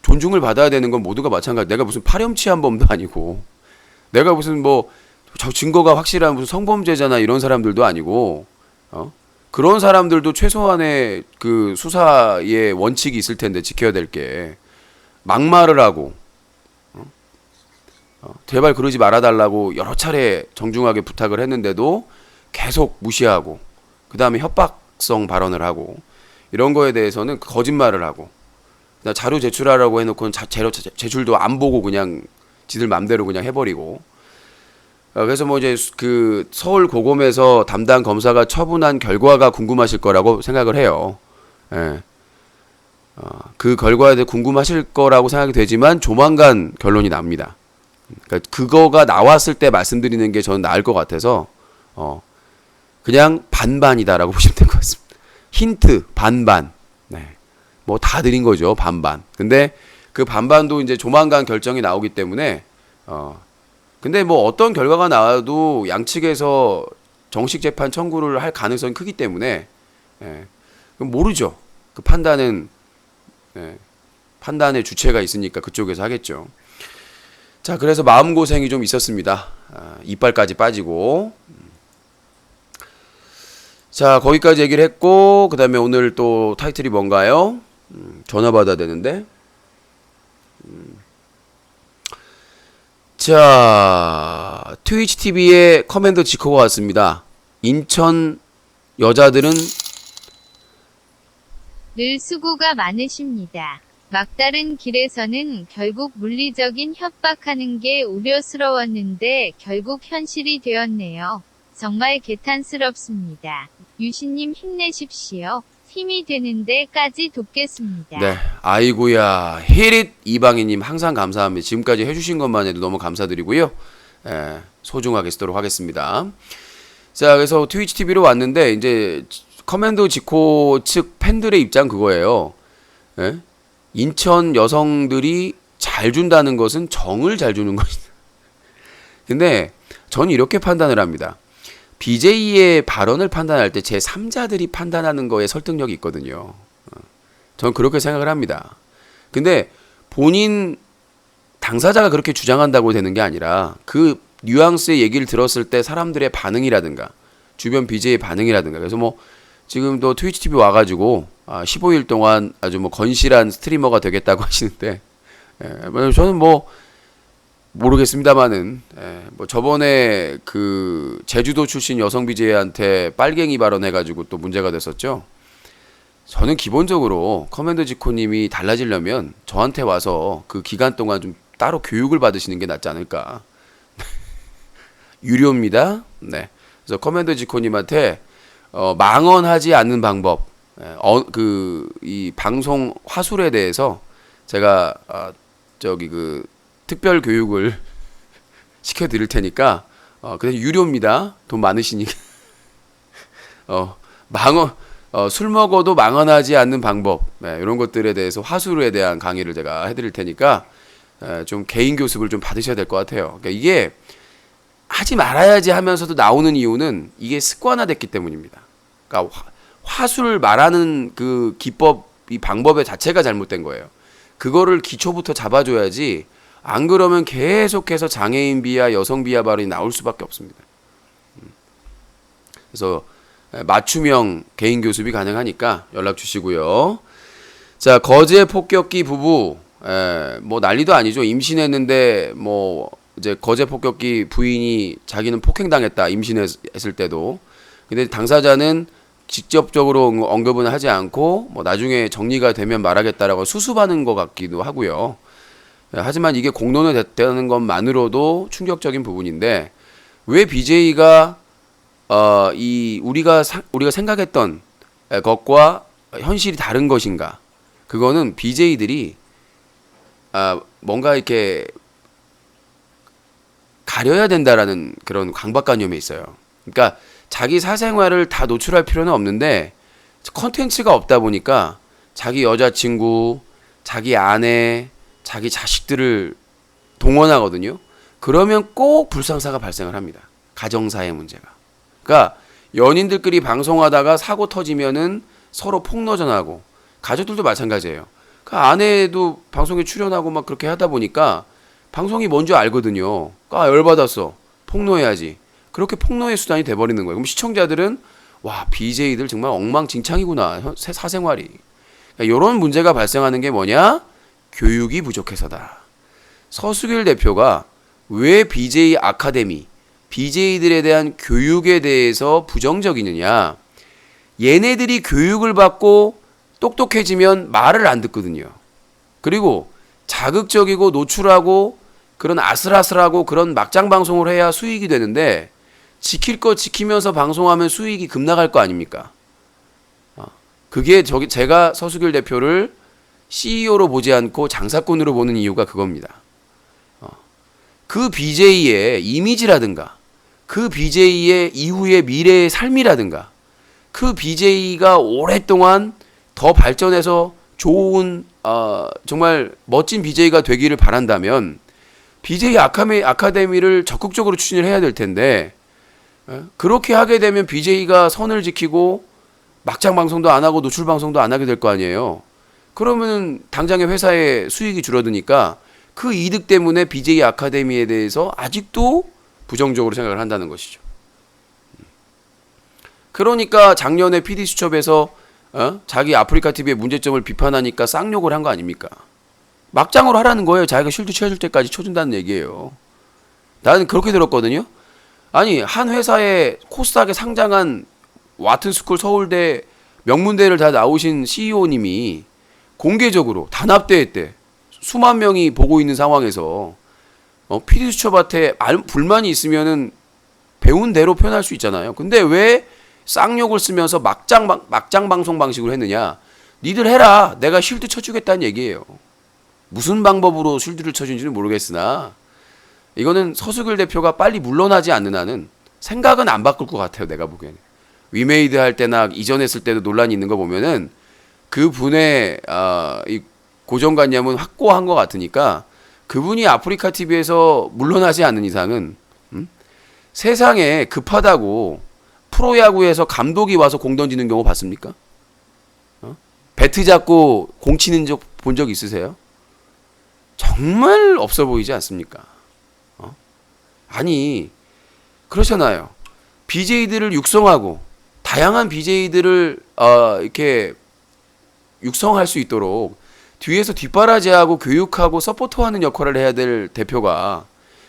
존중을 받아야 되는 건 모두가 마찬가지. 내가 무슨 파렴치한 범도 아니고, 내가 무슨 뭐 증거가 확실한 무슨 성범죄자나 이런 사람들도 아니고, 그런 사람들도 최소한의 그 수사의 원칙이 있을 텐데 지켜야 될 게 막말을 하고 제발 그러지 말아달라고 여러 차례 정중하게 부탁을 했는데도 계속 무시하고 그 다음에 협박성 발언을 하고 이런 거에 대해서는 거짓말을 하고 자료 제출하라고 해놓고는 자료 제출도 안 보고 그냥 지들 맘대로 그냥 해버리고 그래서 뭐 이제 그 서울 고검에서 담당 검사가 처분한 결과가 궁금하실 거라고 생각을 해요. 예. 그 결과에 대해 궁금하실 거라고 생각이 되지만 조만간 결론이 납니다. 그러니까 그거가 나왔을 때 말씀드리는 게 저는 나을 것 같아서 그냥 반반이다라고 보시면 될 것 같습니다. 힌트 반반. 네. 뭐 다 드린 거죠. 반반. 근데 그 반반도 이제 조만간 결정이 나오기 때문에 근데 뭐 어떤 결과가 나와도 양측에서 정식 재판 청구를 할 가능성이 크기 때문에 모르죠. 그 판단은 판단의 주체가 있으니까 그쪽에서 하겠죠. 자, 그래서 마음고생이 좀 있었습니다. 이빨까지 빠지고. 자, 거기까지 얘기를 했고, 그 다음에 오늘 또 타이틀이 뭔가요? 전화 받아야 되는데. 자, 트위치 TV에 커맨더 지코가 왔습니다. 인천 여자들은 늘 수고가 많으십니다. 막다른 길에서는 결국 물리적인 협박하는 게 우려스러웠는데 결국 현실이 되었네요. 정말 개탄스럽습니다. 유신님 힘내십시오. 힘이 되는 데까지 돕겠습니다. 네, 아이고야 히릿 이방희님 항상 감사합니다. 지금까지 해주신 것만 해도 너무 감사드리고요. 소중하게 쓰도록 하겠습니다. 자, 그래서 트위치 TV로 왔는데 이제 커맨더 지코 측 팬들의 입장 그거예요. 인천 여성들이 잘 준다는 것은 정을 잘 주는 것이다. 근데 저는 이렇게 판단을 합니다. BJ의 발언을 판단할 때 제3자들이 판단하는 거에 설득력이 있거든요. 저는 그렇게 생각을 합니다. 근데 본인 당사자가 그렇게 주장한다고 되는 게 아니라 그 뉘앙스의 얘기를 들었을 때 사람들의 반응이라든가 주변 BJ의 반응이라든가 그래서 뭐 지금도 트위치 TV 와가지고 15일 동안 아주 뭐 건실한 스트리머가 되겠다고 하시는데 저는 뭐 모르겠습니다만은 뭐 저번에 그 제주도 출신 여성 BJ한테 빨갱이 발언해가지고 또 문제가 됐었죠. 저는 기본적으로 커맨더 지코님이 달라지려면 저한테 와서 그 기간 동안 좀 따로 교육을 받으시는 게 낫지 않을까. 유료입니다. 네. 그래서 커맨더 지코님한테 망언하지 않는 방법, 이 방송 화술에 대해서 제가 그 특별 교육을 시켜드릴 테니까 그냥 유료입니다. 돈 많으시니까. 술 먹어도 망언하지 않는 방법, 이런 것들에 대해서 화술에 대한 강의를 제가 해드릴 테니까 좀 개인 교습을 좀 받으셔야 될 것 같아요. 그러니까 이게 하지 말아야지 하면서도 나오는 이유는 이게 습관화됐기 때문입니다. 그러니까 화술 말하는 그 기법, 이 방법의 자체가 잘못된 거예요. 그거를 기초부터 잡아줘야지 안 그러면 계속해서 장애인 비하, 여성 비하 발언이 나올 수밖에 없습니다. 그래서 맞춤형 개인 교습이 가능하니까 연락 주시고요. 자, 거제 폭격기 부부 뭐 난리도 아니죠. 임신했는데 뭐 이제 거제 폭격기 부인이 자기는 폭행당했다. 임신했을 때도. 근데 당사자는 직접적으로 언급은 하지 않고 뭐 나중에 정리가 되면 말하겠다라고 수습하는 것 같기도 하고요. 하지만 이게 공론화 됐다는 것만으로도 충격적인 부분인데 왜 BJ가 우리가 생각했던 것과 현실이 다른 것인가? 그거는 BJ들이 뭔가 이렇게 가려야 된다라는 그런 강박관념에 있어요. 그러니까 자기 사생활을 다 노출할 필요는 없는데 컨텐츠가 없다 보니까 자기 여자친구, 자기 아내, 자기 자식들을 동원하거든요. 그러면 꼭 불상사가 발생을 합니다. 가정사의 문제가. 그러니까 연인들끼리 방송하다가 사고 터지면은 서로 폭로전하고 가족들도 마찬가지예요. 그러니까 아내도 방송에 출연하고 막 그렇게 하다 보니까 방송이 뭔지 알거든요. 그러니까 열받았어. 폭로해야지. 그렇게 폭로의 수단이 돼버리는 거예요. 그럼 시청자들은 와, BJ들 정말 엉망진창이구나. 사생활이. 그러니까 이런 문제가 발생하는 게 뭐냐? 교육이 부족해서다. 서수길 대표가 왜 BJ 아카데미, BJ들에 대한 교육에 대해서 부정적이느냐? 얘네들이 교육을 받고 똑똑해지면 말을 안 듣거든요. 그리고 자극적이고 노출하고 그런 아슬아슬하고 그런 막장 방송을 해야 수익이 되는데, 지킬 거 지키면서 방송하면 수익이 급 나갈 거 아닙니까? 그게 제가 서수길 대표를 CEO로 보지 않고 장사꾼으로 보는 이유가 그겁니다. 그 BJ의 이미지라든가, 그 BJ의 이후의 미래의 삶이라든가, 그 BJ가 오랫동안 더 발전해서 좋은 정말 멋진 BJ가 되기를 바란다면 BJ 아카데미를 적극적으로 추진을 해야 될 텐데, 그렇게 하게 되면 BJ가 선을 지키고 막장 방송도 안 하고 노출 방송도 안 하게 될 거 아니에요. 그러면 당장에 회사의 수익이 줄어드니까 그 이득 때문에 BJ 아카데미에 대해서 아직도 부정적으로 생각을 한다는 것이죠. 그러니까 작년에 PD수첩에서 자기 아프리카 TV의 문제점을 비판하니까 쌍욕을 한 거 아닙니까? 막장으로 하라는 거예요. 자기가 쉴드 채워줄 때까지 쳐준다는 얘기예요. 나는 그렇게 들었거든요. 아니, 한 회사에 코스닥에 상장한 와튼스쿨 서울대 명문대를 다 나오신 CEO님이 공개적으로 단합대회 때 수만 명이 보고 있는 상황에서 PD수첩한테 불만이 있으면은 배운 대로 표현할 수 있잖아요. 근데 왜 쌍욕을 쓰면서 막장 방송 방식으로 했느냐? 니들 해라. 내가 쉴드 쳐주겠다는 얘기예요. 무슨 방법으로 쉴드를 쳐준지는 모르겠으나 이거는 서수길 대표가 빨리 물러나지 않는 한은 생각은 안 바꿀 것 같아요. 내가 보기에는. 위메이드 할 때나 이전 했을 때도 논란이 있는 거 보면은 그분의 이 고정관념은 확고한 것 같으니까 그분이 아프리카 TV에서 물러나지 않는 이상은 세상에 급하다고 프로야구에서 감독이 와서 공 던지는 경우 봤습니까? 배트 잡고 공 치는 적 본 적 있으세요? 정말 없어 보이지 않습니까? 아니, 그렇잖아요. BJ들을 육성하고 다양한 BJ들을 이렇게 육성할 수 있도록 뒤에서 뒷바라지하고 교육하고 서포트하는 역할을 해야 될 대표가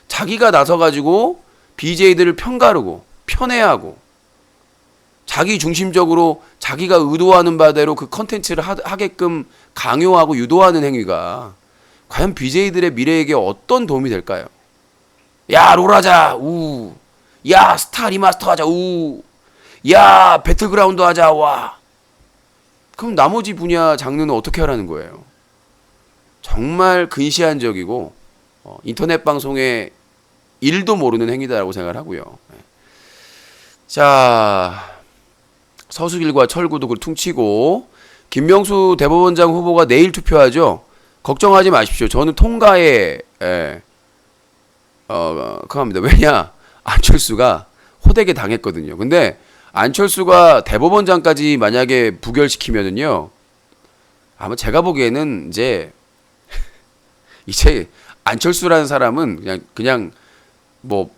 자기가 나서가지고 BJ들을 편가르고 편애하고 자기 중심적으로 자기가 의도하는 바대로 그 컨텐츠를 하게끔 강요하고 유도하는 행위가 과연 BJ들의 미래에게 어떤 도움이 될까요? 야, 롤하자, 우. 야, 스타 리마스터 하자, 우. 야, 배틀그라운드 하자, 와. 그럼 나머지 분야 장르는 어떻게 하라는 거예요? 정말 근시안적이고 인터넷 방송의 일도 모르는 행위다라고 생각을 하고요. 자, 서수길과 철구도 퉁치고 김명수 대법원장 후보가 내일 투표하죠. 걱정하지 마십시오. 저는 통과에 그겁니다. 왜냐, 안철수가 호되게 당했거든요. 근데 안철수가 대법원장까지 만약에 부결시키면은요, 아마 제가 보기에는 이제 안철수라는 사람은 그냥 뭐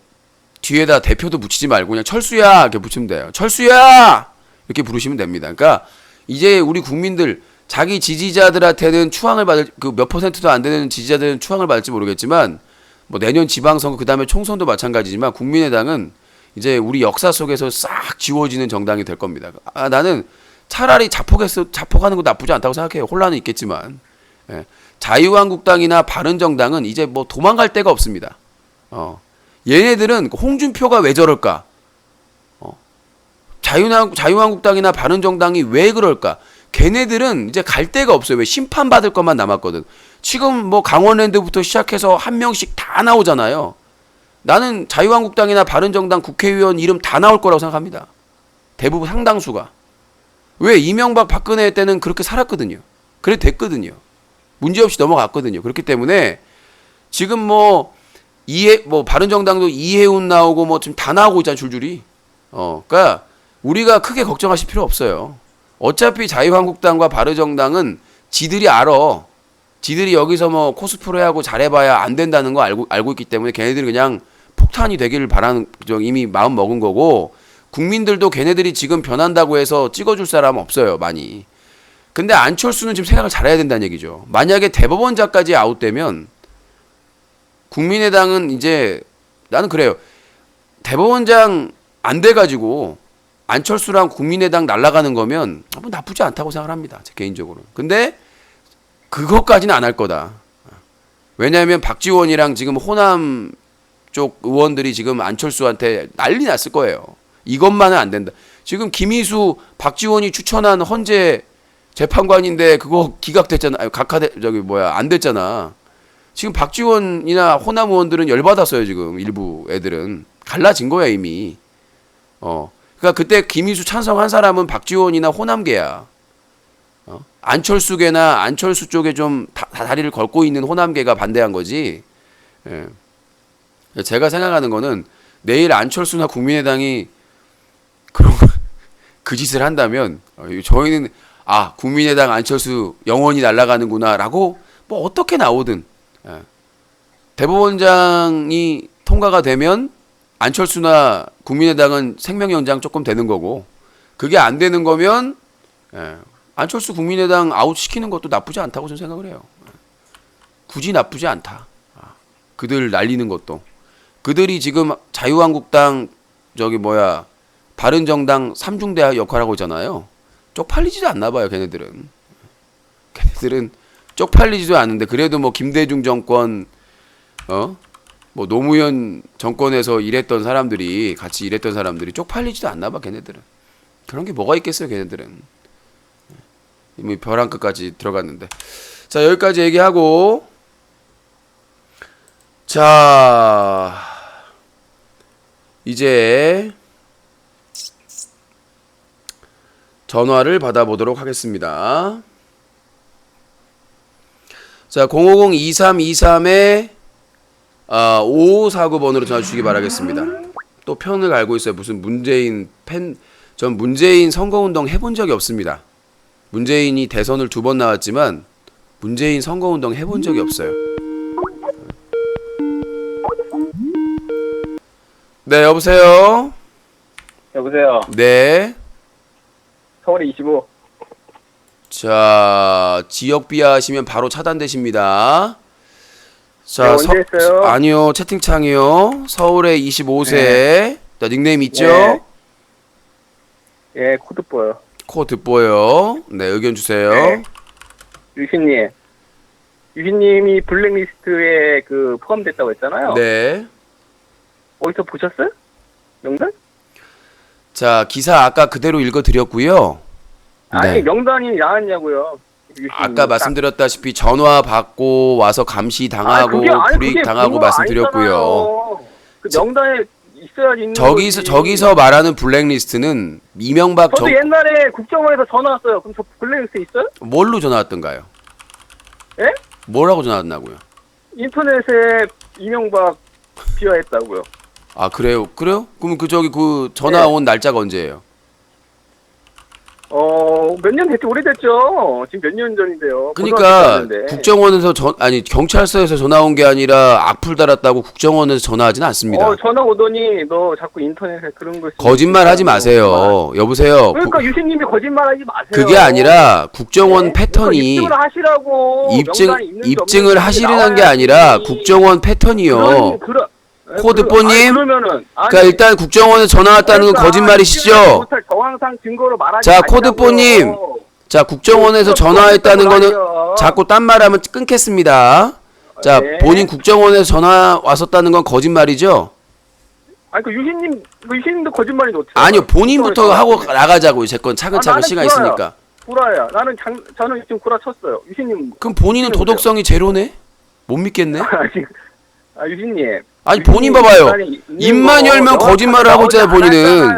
뒤에다 대표도 붙이지 말고 그냥 철수야 이렇게 붙이면 돼요. 철수야 이렇게 부르시면 됩니다. 그러니까 이제 우리 국민들 자기 지지자들한테는 추앙을 받을 그 몇 퍼센트도 안 되는 지지자들은 추앙을 받을지 모르겠지만 뭐 내년 지방선거 그다음에 총선도 마찬가지지만 국민의당은 이제 우리 역사 속에서 싹 지워지는 정당이 될 겁니다. 나는 차라리 자폭하는 거 나쁘지 않다고 생각해요. 혼란은 있겠지만. 예. 자유한국당이나 바른정당은 이제 뭐 도망갈 데가 없습니다. 얘네들은 홍준표가 왜 저럴까? 자유한국당이나 바른정당이 왜 그럴까? 걔네들은 이제 갈 데가 없어요. 왜 심판받을 것만 남았거든. 지금 뭐 강원랜드부터 시작해서 한 명씩 다 나오잖아요. 나는 자유한국당이나 바른정당 국회의원 이름 다 나올 거라고 생각합니다. 대부분 상당수가. 왜 이명박 박근혜 때는 그렇게 살았거든요. 그래 됐거든요. 문제없이 넘어갔거든요. 그렇기 때문에 지금 뭐 바른정당도 이해운 나오고 뭐 지금 다 나오고 있잖아 줄줄이. 그러니까 우리가 크게 걱정하실 필요 없어요. 어차피 자유한국당과 바른정당은 지들이 알아. 지들이 여기서 뭐 코스프레 하고 잘해봐야 안 된다는 거 알고 있기 때문에 걔네들이 그냥 폭탄이 되기를 바라는 이미 마음 먹은 거고, 국민들도 걔네들이 지금 변한다고 해서 찍어줄 사람 없어요 많이. 근데 안철수는 지금 생각을 잘해야 된다는 얘기죠. 만약에 대법원장까지 아웃되면 국민의당은 이제 나는 그래요. 대법원장 안 돼가지고 안철수랑 국민의당 날아가는 거면 뭐 나쁘지 않다고 생각을 합니다. 제 개인적으로. 근데 그것까지는 안 할 거다. 왜냐하면 박지원이랑 지금 호남 쪽 의원들이 지금 안철수한테 난리 났을 거예요. 이것만은 안 된다. 지금 김희수, 박지원이 추천한 헌재 재판관인데 그거 기각됐잖아. 안 됐잖아. 지금 박지원이나 호남 의원들은 열받았어요. 지금 일부 애들은 갈라진 거야 이미. 그러니까 그때 김희수 찬성한 사람은 박지원이나 호남계야. 안철수계나 안철수 쪽에 좀 다리를 걸고 있는 호남계가 반대한 거지. 예. 제가 생각하는 거는 내일 안철수나 국민의당이 그런 그 짓을 한다면 저희는 국민의당 안철수 영원히 날아가는구나라고 뭐 어떻게 나오든 대법원장이 통과가 되면 안철수나 국민의당은 생명 연장 조금 되는 거고 그게 안 되는 거면 안철수 국민의당 아웃 시키는 것도 나쁘지 않다고 저는 생각을 해요. 굳이 나쁘지 않다. 그들 날리는 것도. 그들이 지금 자유한국당 바른정당 3중대 역할하고 있잖아요. 쪽팔리지도 않나 봐요, 걔네들은. 걔네들은 쪽팔리지도 않는데 그래도 뭐 김대중 정권 뭐 노무현 정권에서 같이 일했던 사람들이 쪽팔리지도 않나 봐, 걔네들은. 그런 게 뭐가 있겠어요, 걔네들은. 이미 벼랑 끝까지 들어갔는데. 자, 여기까지 얘기하고 자, 이제 전화를 받아보도록 하겠습니다. 자, 050-2323에 5549번으로 전화 주시기 바라겠습니다. 또 편을 알고 있어요. 무슨 문재인 팬. 전 문재인 선거운동 해본 적이 없습니다. 문재인이 대선을 2번 나왔지만 문재인 선거운동 해본 적이 없어요. 네, 여보세요? 여보세요. 네. 서울에 25. 자, 지역 비하하시면 바로 차단되십니다. 자, 네, 언제 했어요? 아니요, 채팅창이요. 서울에 25세. 네. 자, 닉네임 있죠? 네. 예, 코드 보여. 코 듣보요. 네, 의견 주세요. 네. 유신님이 블랙리스트에 포함됐다고 했잖아요. 네. 어디서 보셨어요? 명단? 자, 기사 아까 그대로 읽어드렸고요. 아니, 네. 명단이 나왔냐고요. 아까 말씀드렸다시피 전화 받고 와서 감시 당하고 불이익 당하고 말씀드렸고요. 그 명단에 있어야지 있는 저기서 말하는 블랙리스트는 이명박 저도 옛날에 국정원에서 전화 왔어요. 그럼 저 블랙리스트 있어요? 뭘로 전화 왔던가요? 예? 뭐라고 전화 왔나고요? 인터넷에 이명박 비하했다고요. 아, 그래요? 그럼 그 전화 온 날짜가 언제예요? 몇 년 됐죠? 오래됐죠. 지금 몇 년 전인데요. 그러니까 국정원에서 경찰서에서 전화 온 게 아니라 악플 달았다고 국정원에서 전화하지는 않습니다. 전화 오더니 너 자꾸 인터넷에 그런 거 거짓말 하지 마세요. 여보세요. 그러니까 유신님이 거짓말하지 마세요. 그게 아니라 국정원 패턴이 입증을 하시라고. 입증을 하시려는 게 아니라 국정원 패턴이요. 코드뽀님, 그러니까 일단 국정원에 전화 왔다는 건 거짓말이시죠? 자, 코드뽀님, 자, 국정원에서 전화했다는 거는 자꾸 딴 말하면 끊겠습니다. 자, 본인 국정원에서 전화 왔었다는 건 거짓말이죠? 아니, 유신님도 거짓말이 어떻게? 아니요, 본인부터 하고 나가자고요. 제 건 차근차근 시간 있으니까. 구라야. 저는 지금 구라 쳤어요. 유신님. 그럼 본인은 도덕성이 제로네? 못 믿겠네? 유신님. 아니, 본인 봐봐요. 입만 열면 거짓말을 하고 있잖아요, 본인은.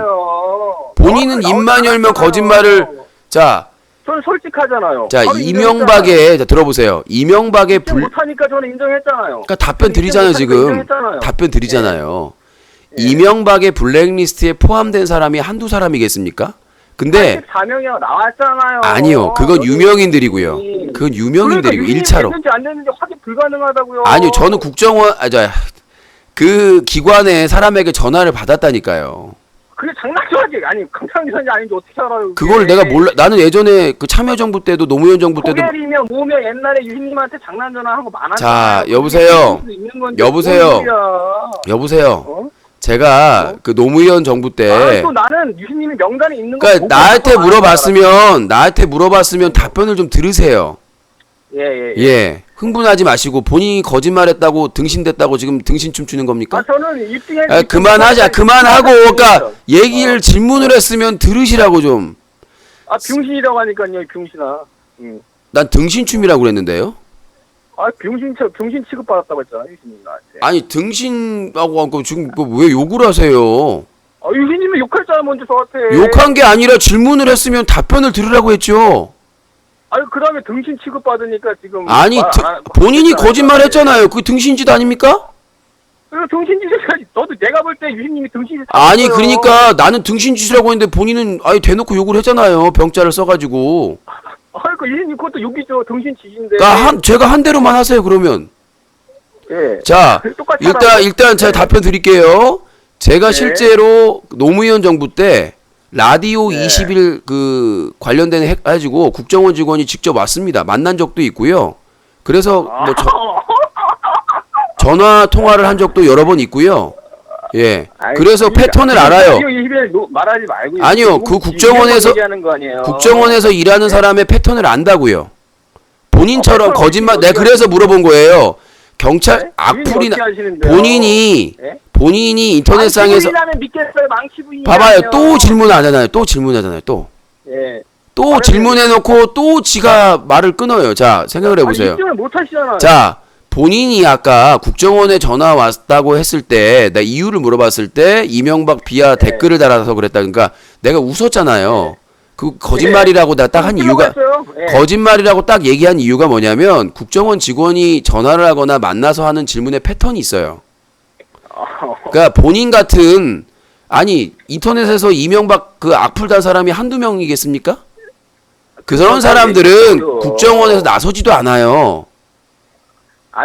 본인은 입만 열면 거짓말을. 자, 저는 솔직하잖아요. 자, 이명박의, 자, 들어보세요. 이명박의 못하니까 저는 인정했잖아요. 그러니까 답변 드리잖아요, 지금. 답변 드리잖아요. 이명박의 블랙리스트에 포함된 사람이 한두 사람이겠습니까? 근데 4명이 나왔잖아요. 아니요, 그건 유명인들이고요. 그건 유명인들이고, 1차로. 됐는지 안 됐는지 확인 불가능하다고요. 아니요, 저는 국정원, 그 기관의 사람에게 전화를 받았다니까요. 그게 장난쳐야지. 아니 강창기선이 아닌지 어떻게 알아요? 그걸 내가 몰라. 나는 예전에 그 참여정부 때도 노무현 정부 때도 코겔이며 뭐며 옛날에 유희님한테 장난 전화한 거 많았잖아요. 자, 여보세요. 여보세요. 여보세요. 어? 제가 그 노무현 정부 때 또 나는 유희님이 명단에 있는 거 그러니까 보고 나한테 알았어. 물어봤으면 답변을 좀 들으세요. 예. 예. 흥분하지 마시고 본인이 거짓말했다고 등신됐다고 지금 등신 춤추는 겁니까? 저는 입증해. 그만하고 그러니까 얘기를 질문을 했으면 들으시라고 좀. 병신이라고 하니까요, 병신아. 난 등신춤이라고 그랬는데요. 병신 취급받았다고 했잖아, 유희님 나한테. 아니 등신하고 하고 지금 왜 욕을 하세요? 유희님이 욕했잖아, 먼저 저한테. 욕한 게 아니라 질문을 했으면 답변을 들으라고 했죠. 그 다음에 등신 취급받으니까 지금. 아니 본인이 거짓말했잖아요. 그게 등신짓 아닙니까? 등신짓이야지. 너도 내가 볼 때 유희님이 등신짓. 아니 그러니까 나는 등신짓이라고 했는데 본인은 아예 대놓고 욕을 했잖아요. 병자를 써가지고. 그 유희님 그것도 욕이죠. 등신짓인데. 그러니까 제가 한 대로만 하세요 그러면. 예. 자 똑같이 일단 제가 답변 드릴게요. 제가 네. 실제로 노무현 정부 때 라디오 네. 20일 그 관련된 해가지고 국정원 직원이 직접 왔습니다. 만난 적도 있고요. 그래서 뭐 전화 통화를 한 적도 여러 번 있고요. 예. 그래서 패턴을 알아요. 말하지 말고. 아니요, 그 국정원에서 일하는 사람의 패턴을 안다고요. 본인처럼 거짓말. 내가 그래서 물어본 거예요. 경찰 악플이나 본인이 인터넷상에서 봐봐요. 또 질문하잖아요. 또. 예. 또 질문해놓고 또 지가 말을 끊어요. 자, 생각을 해보세요. 입증을 못 하시잖아요. 자, 본인이 아까 국정원에 전화 왔다고 했을 때, 나 이유를 물어봤을 때, 이명박 비하 댓글을 달아서 그랬다. 그러니까 내가 웃었잖아요. 그 거짓말이라고 나 딱 한 이유가, 거짓말이라고 딱 얘기한 이유가 뭐냐면, 국정원 직원이 전화를 하거나 만나서 하는 질문의 패턴이 있어요. 그러니까 본인 같은, 아니, 인터넷에서 이명박 그 악플 단 사람이 한두 명이겠습니까? 그런 사람들은 국정원에서 나서지도 않아요.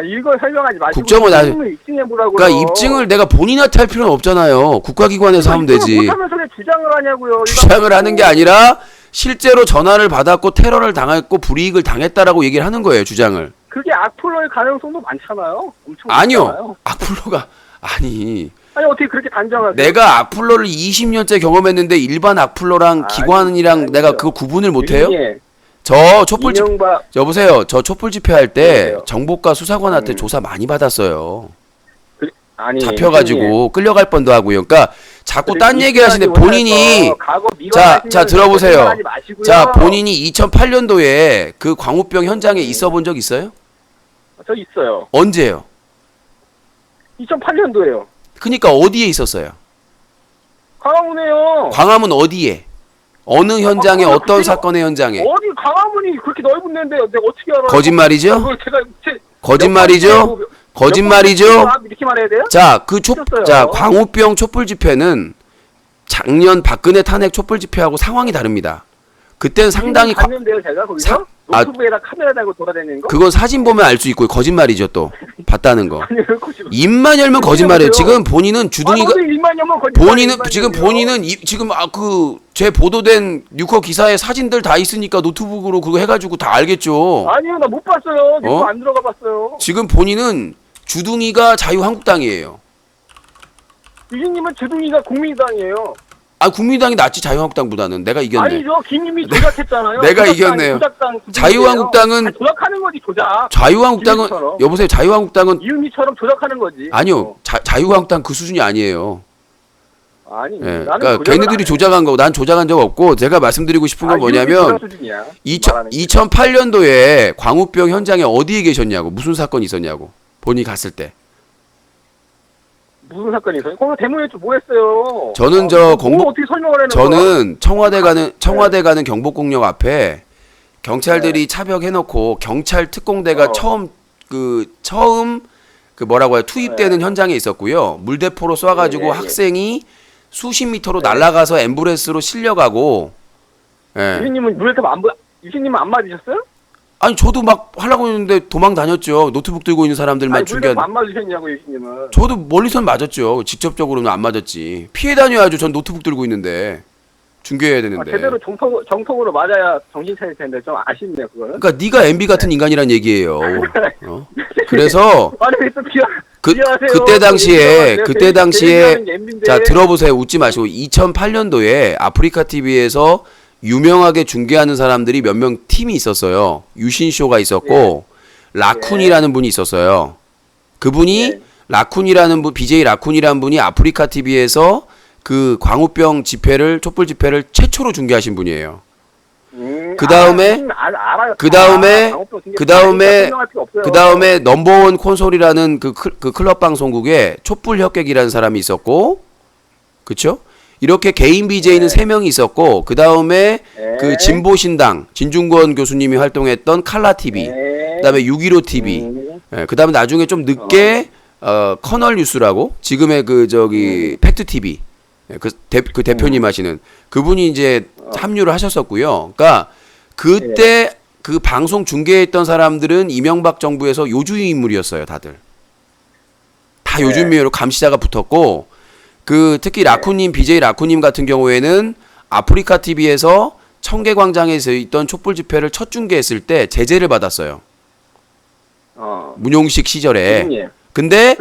이걸 설명하지 마시고 국정원 입증해보라고요. 그러니까 입증을 내가 본인한테 할 필요는 없잖아요. 국가기관에서 하면 되지. 못하면서 왜 주장을 하냐고요. 주장을 하는 게 아니라 실제로 전화를 받았고 테러를 당했고 불이익을 당했다라고 얘기를 하는 거예요. 주장을. 그게 악플러의 가능성도 많잖아요. 엄청 아니요. 많잖아요. 악플러가 아니 어떻게 그렇게 단정하세요? 내가 악플러를 20년째 경험했는데 일반 악플러랑 기관이랑 내가 그거 구분을 못해요? 저 촛불 여보세요. 저 촛불 집회할 때 정보과 수사관한테 조사 많이 받았어요. 잡혀가지고 끌려갈 뻔도 하고요. 그러니까 자꾸 딴 얘기하시는데 본인이 자 들어보세요. 자 본인이 2008년도에 그 광우병 현장에 있어 본 적 있어요? 저 있어요. 언제요? 2008년도에요. 그러니까 어디에 있었어요? 광화문에요. 광화문 어디에? 어느 현장에 어떤 사건의 현장에? 어디 광화문이 그렇게 넓은 데인데 내가 어떻게 알아요? 거짓말이죠? 거짓말이죠? 이렇게 말해야 돼요? 자, 광우병 촛불 집회는 작년 박근혜 탄핵 촛불 집회하고 상황이 다릅니다. 그때는 상당히 봤는데요, 제가 거기서 노트북에다 카메라 달고 돌아다니는 거? 그건 사진 보면 알 수 있고 거짓말이죠 또 봤다는 거. 입만 열면 거짓말이에요. 지금 본인은 주둥이가 본인은 지금 제 보도된 뉴커 기사에 사진들 다 있으니까 노트북으로 그거 해가지고 다 알겠죠. 아니요, 나 못 봤어요. 안 들어가 봤어요. 지금 본인은 주둥이가 자유한국당이에요. 유진님은 주둥이가 국민당이에요. 국민당이 낫지 자유한국당보다는. 내가 이겼네. 아니죠. 김님이 조작했잖아요. 내가 이겼네요. 자유한국당은 조작하는 거지, 조작. 자유한국당은 이유미처럼. 여보세요. 자유한국당은 이유미처럼 조작하는 거지. 아니요. 자유한국당 그 수준이 아니에요. 아니, 예, 그러니까 걔네들이 조작한 거고 난 조작한 적 없고 제가 말씀드리고 싶은 건 뭐냐면 2008년도에 광우병 현장에 어디에 계셨냐고. 무슨 사건이 있었냐고. 본인이 갔을 때. 무슨 사건이 있어요? 거기서 데모했죠. 뭐 했어요? 저는 어떻게 설명을 해는 저는 청와대 가는 경복궁역 앞에 경찰들이 차벽해놓고 경찰 특공대가 처음 뭐라고 해요 투입되는 현장에 있었고요. 물대포로 쏴가지고 학생이 수십 미터로 날아가서 앰뷸런스로 실려가고. 유진님은 물대포 유진님은 안 맞으셨어요? 아니 저도 막 하려고 했는데 도망 다녔죠. 노트북 들고 있는 사람들만 아니 중계. 물론 안 맞으셨냐고 유신님은. 저도 멀리선 맞았죠. 직접적으로는 안 맞았지. 피해 다녀야죠. 전 노트북 들고 있는데 중계해야 되는데. 제대로 정통으로 맞아야 정신 차릴 텐데 좀 아쉽네요 그거는. 그러니까 네가 MB 같은 인간이란 얘기예요. 어? 그래서 아니 왜또 그때 당시에 자 들어보세요. 웃지 마시고 2008년도에 아프리카 TV에서 유명하게 중계하는 사람들이 몇 명 팀이 있었어요. 유신쇼가 있었고 라쿤이라는 분이 있었어요. 그분이 라쿤이라는 분, BJ 라쿤이라는 분이 아프리카 TV에서 그 광우병 집회를 촛불 집회를 최초로 중계하신 분이에요. 그 다음에 넘버원 콘솔이라는 그 클럽 방송국에 촛불 협객이라는 사람이 있었고, 그쵸? 이렇게 개인 BJ는 3명이 있었고, 그 다음에 그 진보신당 진중권 교수님이 활동했던 칼라 TV, 그 다음에 615 TV, 그 다음에 나중에 좀 늦게 커널 뉴스라고 지금의 그 저기 팩트 TV 그 대표님 하시는 그분이 이제 합류를 하셨었고요. 그러니까 그때 그 방송 중계했던 사람들은 이명박 정부에서 요주의 인물이었어요, 다들. 다 요주인으로 감시자가 붙었고, 그 특히 라쿠님, BJ 라쿠님 같은 경우에는 아프리카 TV에서 청계광장에서 있던 촛불 집회를 첫 중계했을 때 제재를 받았어요. 문용식 시절에. 근데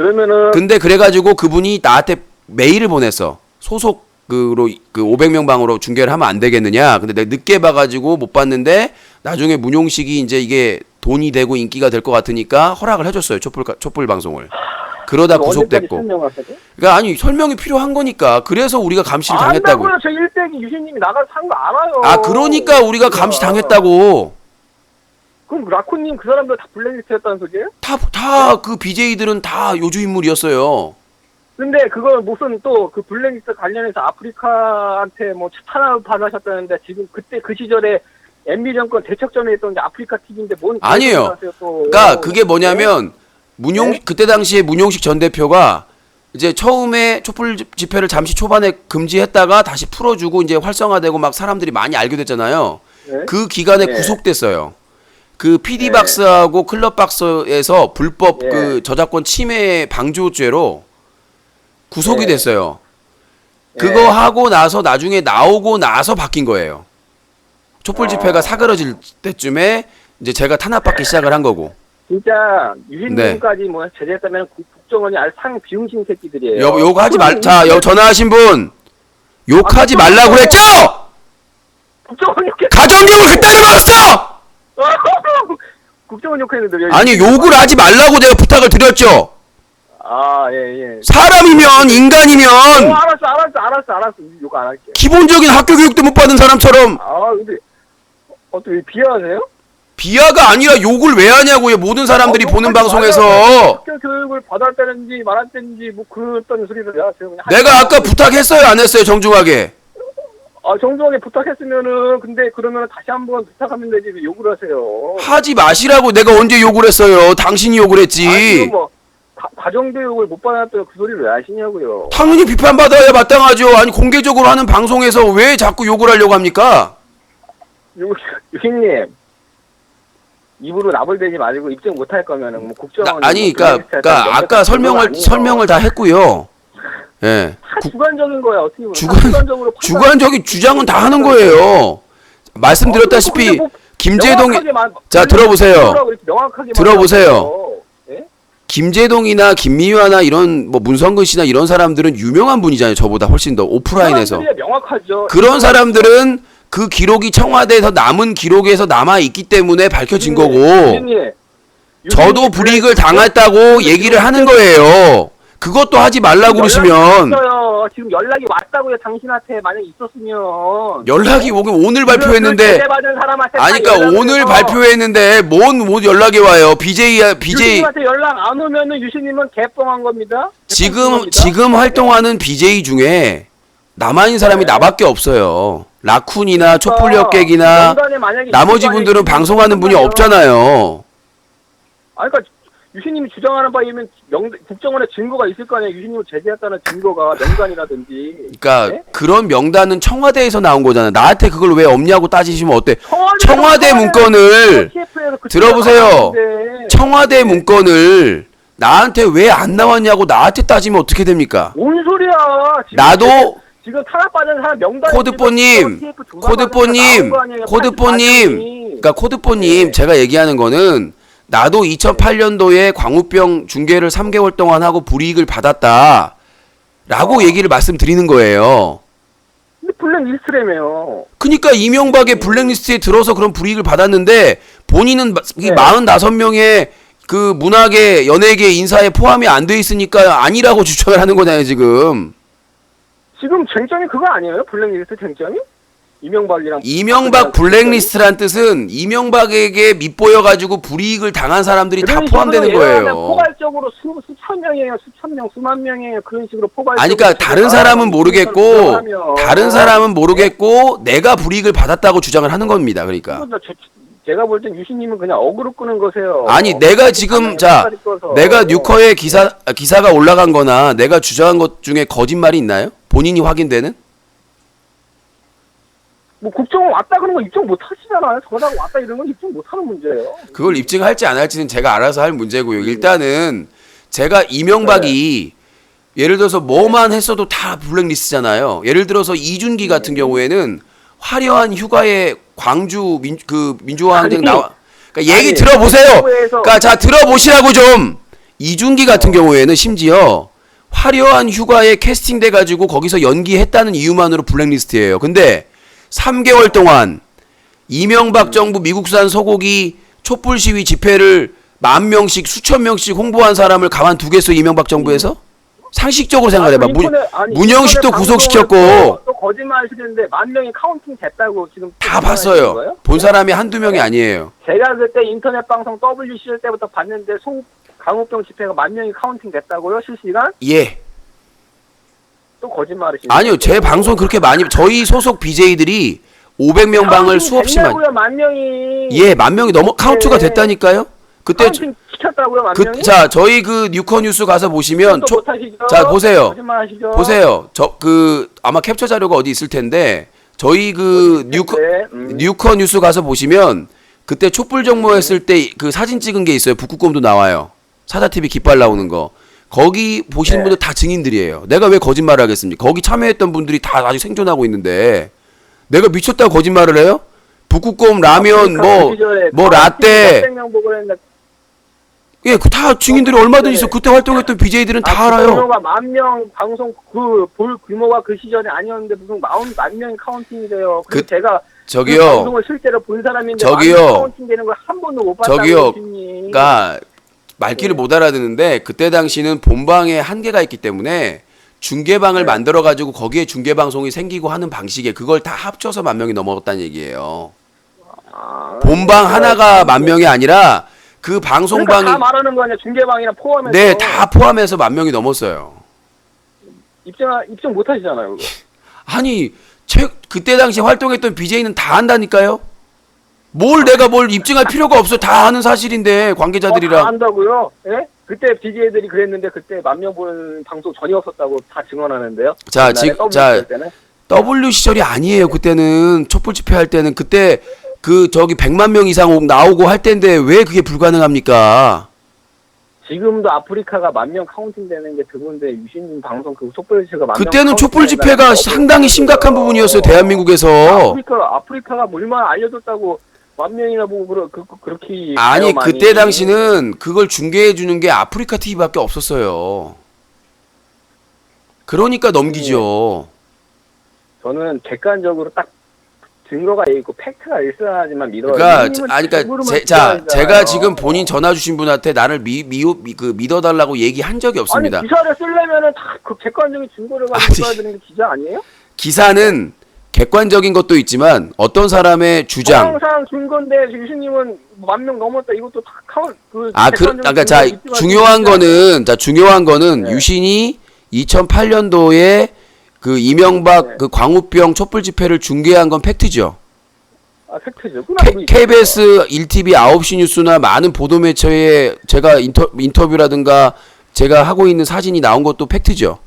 그래가지고 그분이 나한테 메일을 보냈어. 소속으로 그 500명 방으로 중계를 하면 안 되겠느냐. 근데 내가 늦게 봐가지고 못 봤는데 나중에 문용식이 이제 이게 돈이 되고 인기가 될 것 같으니까 허락을 해줬어요. 촛불 방송을. 그러다 구속됐고. 그러니까 아니 설명이 필요한 거니까. 그래서 우리가 감시를 당했다고. 안다고요. 저 1대기 유신님이 나가서 한 거 알아요. 아 그러니까 우리가 감시 당했다고. 그럼 라쿤님 그 사람들 다 블랙리스트였다는 소리예요? 다 그 BJ들은 다 요주 인물이었어요. 근데 그거 무슨 또 그 블랙리스트 관련해서 아프리카한테 뭐 탄압을 받으셨다는데 지금 그때 그 시절에 MB 정권 대척점에 있던 게 아프리카 TV인데 뭔 아니에요. 그러니까 그게 뭐냐면 그때 당시에 문용식 전 대표가 이제 처음에 촛불 집회를 잠시 초반에 금지했다가 다시 풀어주고 이제 활성화되고 막 사람들이 많이 알게 됐잖아요. 그 기간에 구속됐어요. 그 PD박스하고 클럽박스에서 불법 그 저작권 침해 방조죄로 구속이 됐어요. 그거 하고 나서 나중에 나오고 나서 바뀐 거예요. 촛불 집회가 사그러질 때쯤에 이제 제가 탄압받기 시작을 한 거고. 진짜 유신님까지 뭐 제재했다면 국정원이 아주 상 비용신 새끼들이에요. 욕하지 말. 자, 전화하신 분 욕하지 말라고 그랬죠? 국정원 욕해. 가정용을 그따위로 넣었어. 국정원 욕했는데. 아니 욕을 하지 말라고 내가 부탁을 드렸죠. 아, 예. 사람이면 인간이면 알았어. 욕 안 할게. 기본적인 학교 교육도 못 받은 사람처럼. 아, 근데 어떻게 비하하세요? 비하가 아니라 욕을 왜 하냐고요. 모든 사람들이 보는 방송에서. 학교 교육을 받았다는지 말았다는지 뭐 그랬던 소리를 하세요. 내가 아까 부탁했어요, 안 했어요, 정중하게? 정중하게 부탁했으면은 근데 그러면은 다시 한번 부탁하면 되지 왜 욕을 하세요? 하지 마시라고 내가 언제 욕을 했어요. 당신이 욕을 했지. 아니, 뭐 가정교육을 못 받았다고 그 소리를 왜 하시냐고요. 당연히 비판받아야 마땅하죠. 아니 공개적으로 하는 방송에서 왜 자꾸 욕을 하려고 합니까? 유희님 입으로 나불대지 마시고 입증 못할 거면은 뭐 국정원 아니 그러니까 아까 설명을 다 했고요. 예. 주관적인 거야 어떻게 보면. 주관적인 주장은 다 하는 거예요. 말씀드렸다시피 김재동이 자 들어보세요. 김재동이나 김미화나 이런 뭐 문성근 씨나 이런 사람들은 유명한 분이잖아요. 저보다 훨씬 더 오프라인에서. 명확하죠. 그런 사람들은 그 기록이 청와대에서 남은 기록에서 남아 있기 때문에 밝혀진 거고. 저도 불이익을 당했다고 얘기를 하는 거예요. 그것도 하지 말라고 그러시면. 지금 연락이 왔다고요. 당신한테 만약 있었으면. 연락이 오긴 오늘 발표했는데. 아니 그러니까 오늘 발표했는데 뭔 연락이 와요. BJ. 유신님한테 연락 안 오면은 유신님은 개뻥한 겁니다. 지금 활동하는 BJ 중에 남아있는 사람이 나밖에 없어요. 라쿤이나 촛불협객이나 나머지 분들은 방송하는 분이 없잖아요. 아니 그러니까 유신님이 주장하는 바에 의하면 국정원에 증거가 있을 거 아니에요. 유신님을 제재했다는 증거가 명단이라든지. 그러니까 네? 그런 명단은 청와대에서 나온 거잖아. 나한테 그걸 왜 없냐고 따지시면 어때? 청와대 문건을 들어보세요. 청와대 문건을 나한테 왜 안 나왔냐고 나한테 따지면 어떻게 됩니까? 뭔 소리야? 나도 지금 탄압받은 사람 명단 코드뽀님, 그러니까 코드뽀님, 네. 제가 얘기하는 거는 나도 2008년도에 광우병 중계를 3개월 동안 하고 불이익을 받았다라고 얘기를 말씀드리는 거예요. 근데 블랙리스트라며요. 그러니까 이명박의 블랙리스트에 들어서 그런 불이익을 받았는데 본인은 이 네. 45명의 그 문화계, 연예계 인사에 포함이 안 돼 있으니까 아니라고 주장을 하는 거잖아요, 지금. 지금 쟁점이 그거 아니에요? 블랙리스트 쟁점이? 이명박 이명박 블랙리스트란 뜻은 이명박에게 밑보여가지고 불이익을 당한 사람들이 다 포함되는 거예요. 포괄적으로 수천 명이에요. 수천 명, 수만 명이에요. 그런 식으로 포괄적으로. 아니, 그러니까 다른 사람은 모르겠고, 내가 불이익을 받았다고 주장을 하는 겁니다. 그러니까. 제가 볼 땐 유신님은 그냥 어그로 끄는 거세요. 아니, 내가 지금, 내가 뉴커에 기사가 올라간 거나 내가 주장한 것 중에 거짓말이 있나요? 본인이 확인되는? 뭐 국정원 왔다 그런 거 입증 못 하시잖아요. 전화가 왔다 이런 건 입증 못 하는 문제예요. 그걸 입증할지 안 할지는 제가 알아서 할 문제고요. 일단은 제가 이명박이 예를 들어서 뭐만 했어도 다 블랙리스트잖아요. 예를 들어서 이준기 같은 경우에는 화려한 휴가에 광주 민주화 항쟁 나와. 그러니까 얘기 들어보세요. 그러니까 자 들어보시라고 좀. 이준기 같은 경우에는 심지어 화려한 휴가에 캐스팅돼 가지고 거기서 연기했다는 이유만으로 블랙리스트예요. 근데 3개월 동안 이명박 정부 미국산 소고기 촛불 시위 집회를 10,000명씩 수천 명씩 홍보한 사람을 가만두겠어 이명박 정부에서? 상식적으로 생각해봐. 문영식도 구속시켰고 또 거짓말 하시는데 10,000명이 카운팅 됐다고 지금 다 봤어요. 본 사람이 한두 명이 아니에요. 제가 그때 인터넷 방송 W 시절 때부터 봤는데 강우병 집회가 10,000명이 카운팅 됐다고요? 실시간? 예. 또 거짓말이시네. 아니요. 제 방송 그렇게 많이 저희 소속 BJ들이 500명 방을 수없이 많이 10,000명이 예, 10,000명이 넘어 카운트가 됐다니까요. 그때 카운팅 시켰다고요? 10,000명이? 자, 저희 그 뉴커 뉴스 가서 보시면 못하시죠? 자, 보세요. 거짓말하시죠? 보세요. 아마 캡처 자료가 어디 있을 텐데 저희 그 뉴커 뉴스 가서 보시면 그때 촛불 정모했을 때 그 사진 찍은 게 있어요. 북극곰도 나와요. 사자 TV 깃발 나오는 거. 거기 보시는 분들 다 증인들이에요. 내가 왜 거짓말을 하겠습니까? 거기 참여했던 분들이 다 아직 생존하고 있는데 내가 미쳤다고 거짓말을 해요? 북극곰 라면 뭐 라떼 예, 그 다 증인들이 얼마든지 있어. 그때 활동했던 BJ들은 다 알아요. 규모가 10,000명 방송 볼 규모가 그 시절에 아니었는데 무슨 10,000명이 카운팅이 돼요. 그리고 제가 저기요. 그 방송을 실제로 본 사람인데 저기요. 카운팅 되는 걸 한 번도 못 봤다고. 저기요. 그러니까 말귀를 못 알아듣는데 그때 당시는 본방에 한계가 있기 때문에 중계방을 만들어 가지고 거기에 중계 방송이 생기고 하는 방식에 그걸 다 합쳐서 10,000명이 넘어갔다는 얘기예요. 본방 하나가 10,000명이 아니라 그 방송방이 그러니까 다 말하는 거 아니야. 중계방이랑 포함해서. 네, 다 포함해서 10,000명이 넘었어요. 입증 못 하시잖아요, 그거. 아니, 그때 당시 활동했던 BJ는 다 한다니까요? 내가 뭘 입증할 필요가 없어. 다 아는 사실인데, 관계자들이랑. 다 안다고요? 예? 그때 BJ들이 그랬는데, 그때 10,000명 보는 방송 전이었었다고 다 증언하는데요? 자, W 시절이 아니에요. 그때는, 촛불 집회 할 때는. 그때, 100만 명 이상 나오고 할 때인데, 왜 그게 불가능합니까? 지금도 아프리카가 10,000명 카운팅 되는 게 그건데, 유신님 방송 촛불 집회가 10,000명. 그때는 촛불 집회가 상당히 심각한 부분이었어요. 대한민국에서. 아프리카가 뭐 얼마나 알려줬다고 10,000명이나 보고 그렇게. 아니, 그때 당시는 그걸 중계해주는 게 아프리카 TV밖에 없었어요. 그러니까 넘기죠. 저는 객관적으로 딱 증거가 있고 팩트가 있어야지만 믿어요. 제가 지금 본인 전화 주신 분한테 나를 믿어달라고 얘기한 적이 없습니다. 아니, 기사를 쓰려면은 다 그 객관적인 증거를 가지고 써야 되는 게 기자 아니에요? 기사는 객관적인 것도 있지만 어떤 사람의 주장. 항상 증거인데 유신님은 10,000명 넘었다. 이것도 다 중요한 거는 네. 유신이 2008년도에 그 이명박 그 광우병 촛불 집회를 중계한 건 팩트죠. 아, 팩트죠. KBS 1TV 9시 뉴스나 많은 보도 매체에 제가 인터뷰라든가 제가 하고 있는 사진이 나온 것도 팩트죠.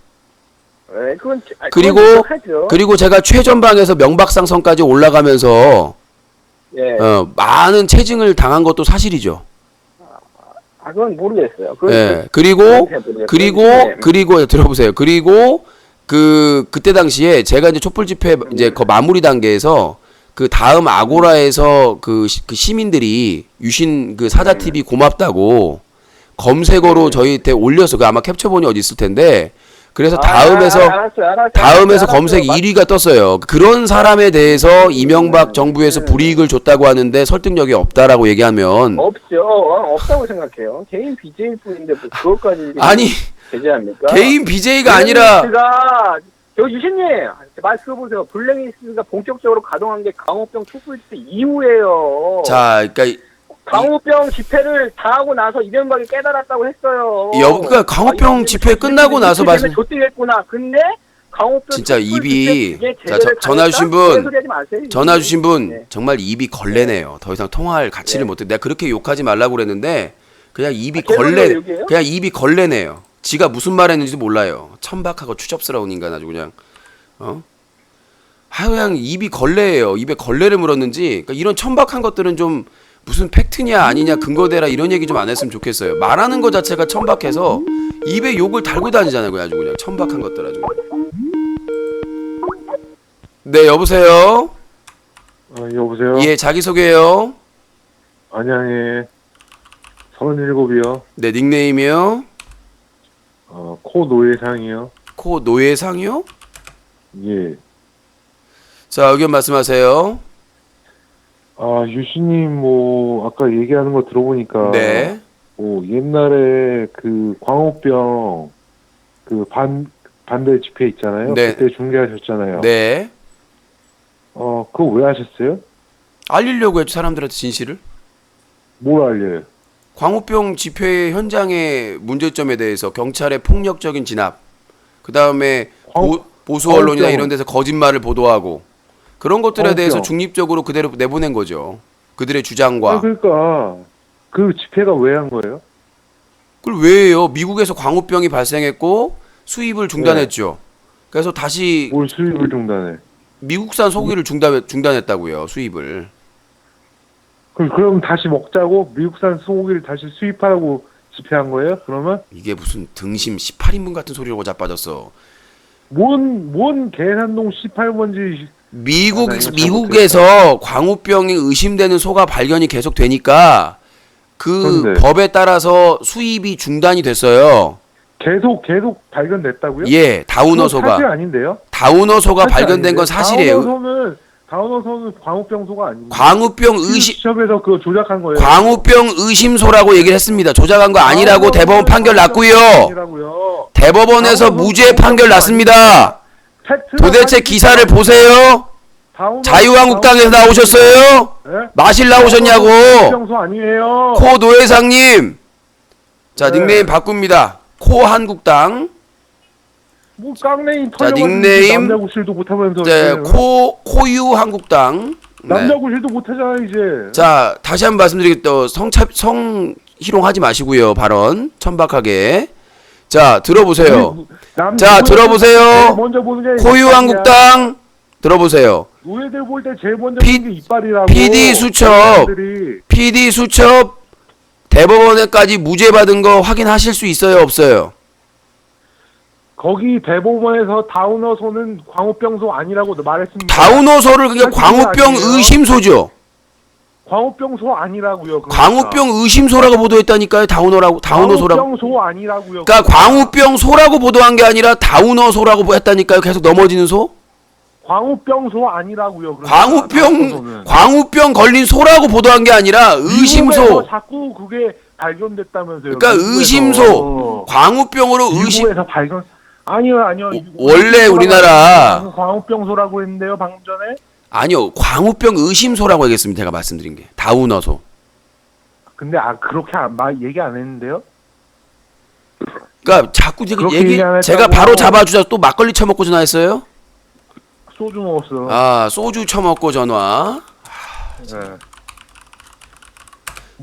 네, 그건 그리고 하죠. 그리고 제가 최전방에서 명박상선까지 올라가면서 예. 많은 체증을 당한 것도 사실이죠. 아, 그건 모르겠어요. 그건 예. 그리고 잘 모르겠어요. 그리고 네. 그리고 들어보세요. 그리고 그때 당시에 제가 이제 촛불 집회 이제 그 마무리 단계에서 그 다음 아고라에서 그 시민들이 유신 그 사자 TV 고맙다고 검색어로 저희한테 올려서 그 아마 캡처본이 어디 있을 텐데 그래서 다음에서 알았어요. 검색 1위가 떴어요. 그런 사람에 대해서 이명박 정부에서 불이익을 줬다고 하는데 설득력이 없다라고 얘기하면 없죠. 없다고 생각해요. 개인 BJ일 뿐인데 뭐 그것까지 아니 제재합니까? 개인 BJ가 아니라 저 유신님 말씀해 보세요. 블랙리스트가 본격적으로 가동한 게 강호병 촛불 집회 이후에요. 자, 그러니까 강호병 집회를 당하고 나서 이명박이 깨달았다고 했어요. 그러니까 강호병 집회 끝나고 나서 말씀. 줬겠구나. 근데 강호병 진짜 입이 자, 제재를 전화 주신 당했다? 분 소리 하지 마세요. 전화 주신 분 네. 정말 입이 걸레네요. 더 이상 통화할 가치를 네. 못해. 내가 그렇게 욕하지 말라고 그랬는데 그냥 입이 제 걸레 말로 욕이에요? 그냥 입이 걸레네요. 지가 무슨 말했는지도 몰라요. 천박하고 추접스러운 인간 아주 그냥 그냥 입이 걸레예요. 입에 걸레를 물었는지 그러니까 이런 천박한 것들은 좀 무슨 팩트냐 아니냐 근거대라 이런 얘기 좀 안 했으면 좋겠어요. 말하는 것 자체가 천박해서 입에 욕을 달고 다니잖아요. 아주 그냥 천박한 것들 아주. 네 여보세요. 여보세요? 예 자기소개요. 안양에 37이요. 네 닉네임이요. 코 노예상이요. 코 노예상이요? 예. 자 의견 말씀하세요. 유신님 뭐 아까 얘기하는 거 들어보니까 네. 뭐 옛날에 그 광우병 그 반대 집회 있잖아요. 네. 그때 중계하셨잖아요. 네. 그거 왜 하셨어요? 알리려고 했죠 사람들한테 진실을. 뭘 알려요? 광우병 집회 현장의 문제점에 대해서 경찰의 폭력적인 진압, 그 다음에 보수 언론이나 광우병. 이런 데서 거짓말을 보도하고 그런 것들에 광우병. 대해서 중립적으로 그대로 내보낸 거죠. 그들의 주장과. 그러니까 그 집회가 왜 한 거예요? 그걸 왜 해요? 미국에서 광우병이 발생했고 수입을 중단했죠. 그래서 다시 뭘 수입을 중단해? 미국산 소고기를 중단했다고요. 수입을. 그럼 다시 먹자고 미국산 소고기를 다시 수입하라고 집회한 거예요? 그러면 이게 무슨 등심 18인분 같은 소리라고 자빠졌어. 뭔 계산동 18번지 미국에서 광우병이 의심되는 소가 발견이 계속 되니까 그 그런데. 법에 따라서 수입이 중단이 됐어요. 계속 발견됐다고요? 예, 다우너 그건 사실 소가 아닌데요? 다우너 소가 사실 발견된 건 아닌데요? 사실이에요. 다우너소는 광우병 소가 아닙니다. 광우병 의심 시험에서 그거 조작한 거예요. 광우병 의심소라고 얘기를 했습니다. 조작한 거 아니라고 대법원 판결 났고요. 아니라고요. 대법원에서 무죄 판결 났습니다. 팩트가 도대체 사실 기사를 보세요. 자유한국당에서 나오셨어요? 예? 마실 나오셨냐고. 광우병 소 아니에요. 코 노회상님. 자, 네. 닉네임 바꿉니다. 코 한국당. 뭐 깡냉이 자, 털려가지고 닉네임. 남자 구실도 못하면서 네, 이제, 코유 한국당. 남자 네. 구실도 못하잖아 이제. 자, 다시 한번 말씀드리겠다. 성희롱하지 마시고요. 발언 천박하게. 자, 들어보세요. 자, 들어보세요. 먼저 보는 게 코유 한국당 들어보세요. 노예들 볼 때 제일 먼저 피- 보는 게 이빨이라고. PD 수첩. 사람들이. PD 수첩 대법원에까지 무죄 받은 거 확인하실 수 있어요, 없어요? 거기 대법원에서 다우너소는 광우병소 아니라고 말했습니다. 다우너소를 그게 사실이 광우병 아니에요. 의심소죠. 광우병소 아니라고요. 그러니까. 광우병 의심소라고 보도했다니까요. 다우너소라고. 광우병소 아니라고요. 그러니까 광우병소라고 보도한 게 아니라 다우너소라고 했다니까요. 계속 넘어지는 소? 광우병소 아니라고요. 그러니까. 다우너소는. 광우병 걸린 소라고 보도한 게 아니라 의심소. 미국에서 자꾸 그게 발견됐다면서요. 그러니까 미국에서. 의심소. 광우병으로 의심. 미국에서 발견. 아니요. 원래 우리나라 광우병소라고 했는데요, 방금 전에. 아니요. 광우병 의심소라고 하겠습니다. 제가 말씀드린 게. 다우너소. 근데 그렇게 얘기 안 했는데요. 그러니까 자꾸 그렇게 얘기 얘기 안 했다고. 제가 바로 잡아주자 또 막걸리 처먹고 전화했어요? 소주 먹었어. 아 소주 처먹고 전화.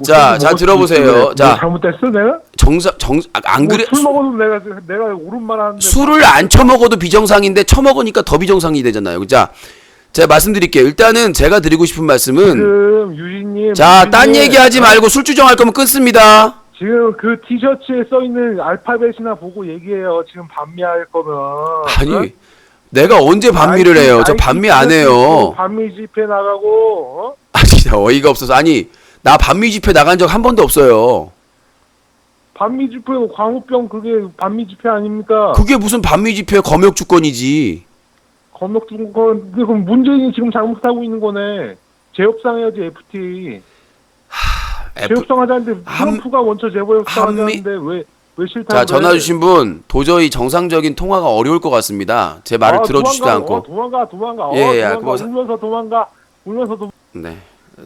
자, 들어보세요. 자. 잘못됐어 내가? 안 그래? 술 먹어도 내가 옳은 말 하는데. 술을 안 처먹어도 비정상인데 처먹으니까 더 비정상이 되잖아요. 자, 제가 말씀드릴게요. 일단은 제가 드리고 싶은 말씀은 지금 유진님. 자, 딴 얘기하지 말고 술 주정할 거면 끊습니다. 지금 그 티셔츠에 써 있는 알파벳이나 보고 얘기해요. 지금 반미할 거면. 아니, 내가 언제 반미를 해요? 저 반미 안 해요. 반미 집회 나가고. 아, 진짜 어이가 없어서. 아니, 나 반미 집회 나간 적 한 번도 없어요. 반미 집회 광우병 그게 반미 집회 아닙니까? 그게 무슨 반미 집회 검역 주권이지. 검역 주권 그럼 문재인이 지금 잘못하고 있는 거네. 재협상 해야지 FTA. 재협상 하자는데 트럼프가 먼저 재협상 하자는데 왜 싫다고? 자, 전화 주신 분 도저히 정상적인 통화가 어려울 것 같습니다. 제 말을 들어주지도 않고. 도망가. 예, 울면서 도망가. 네,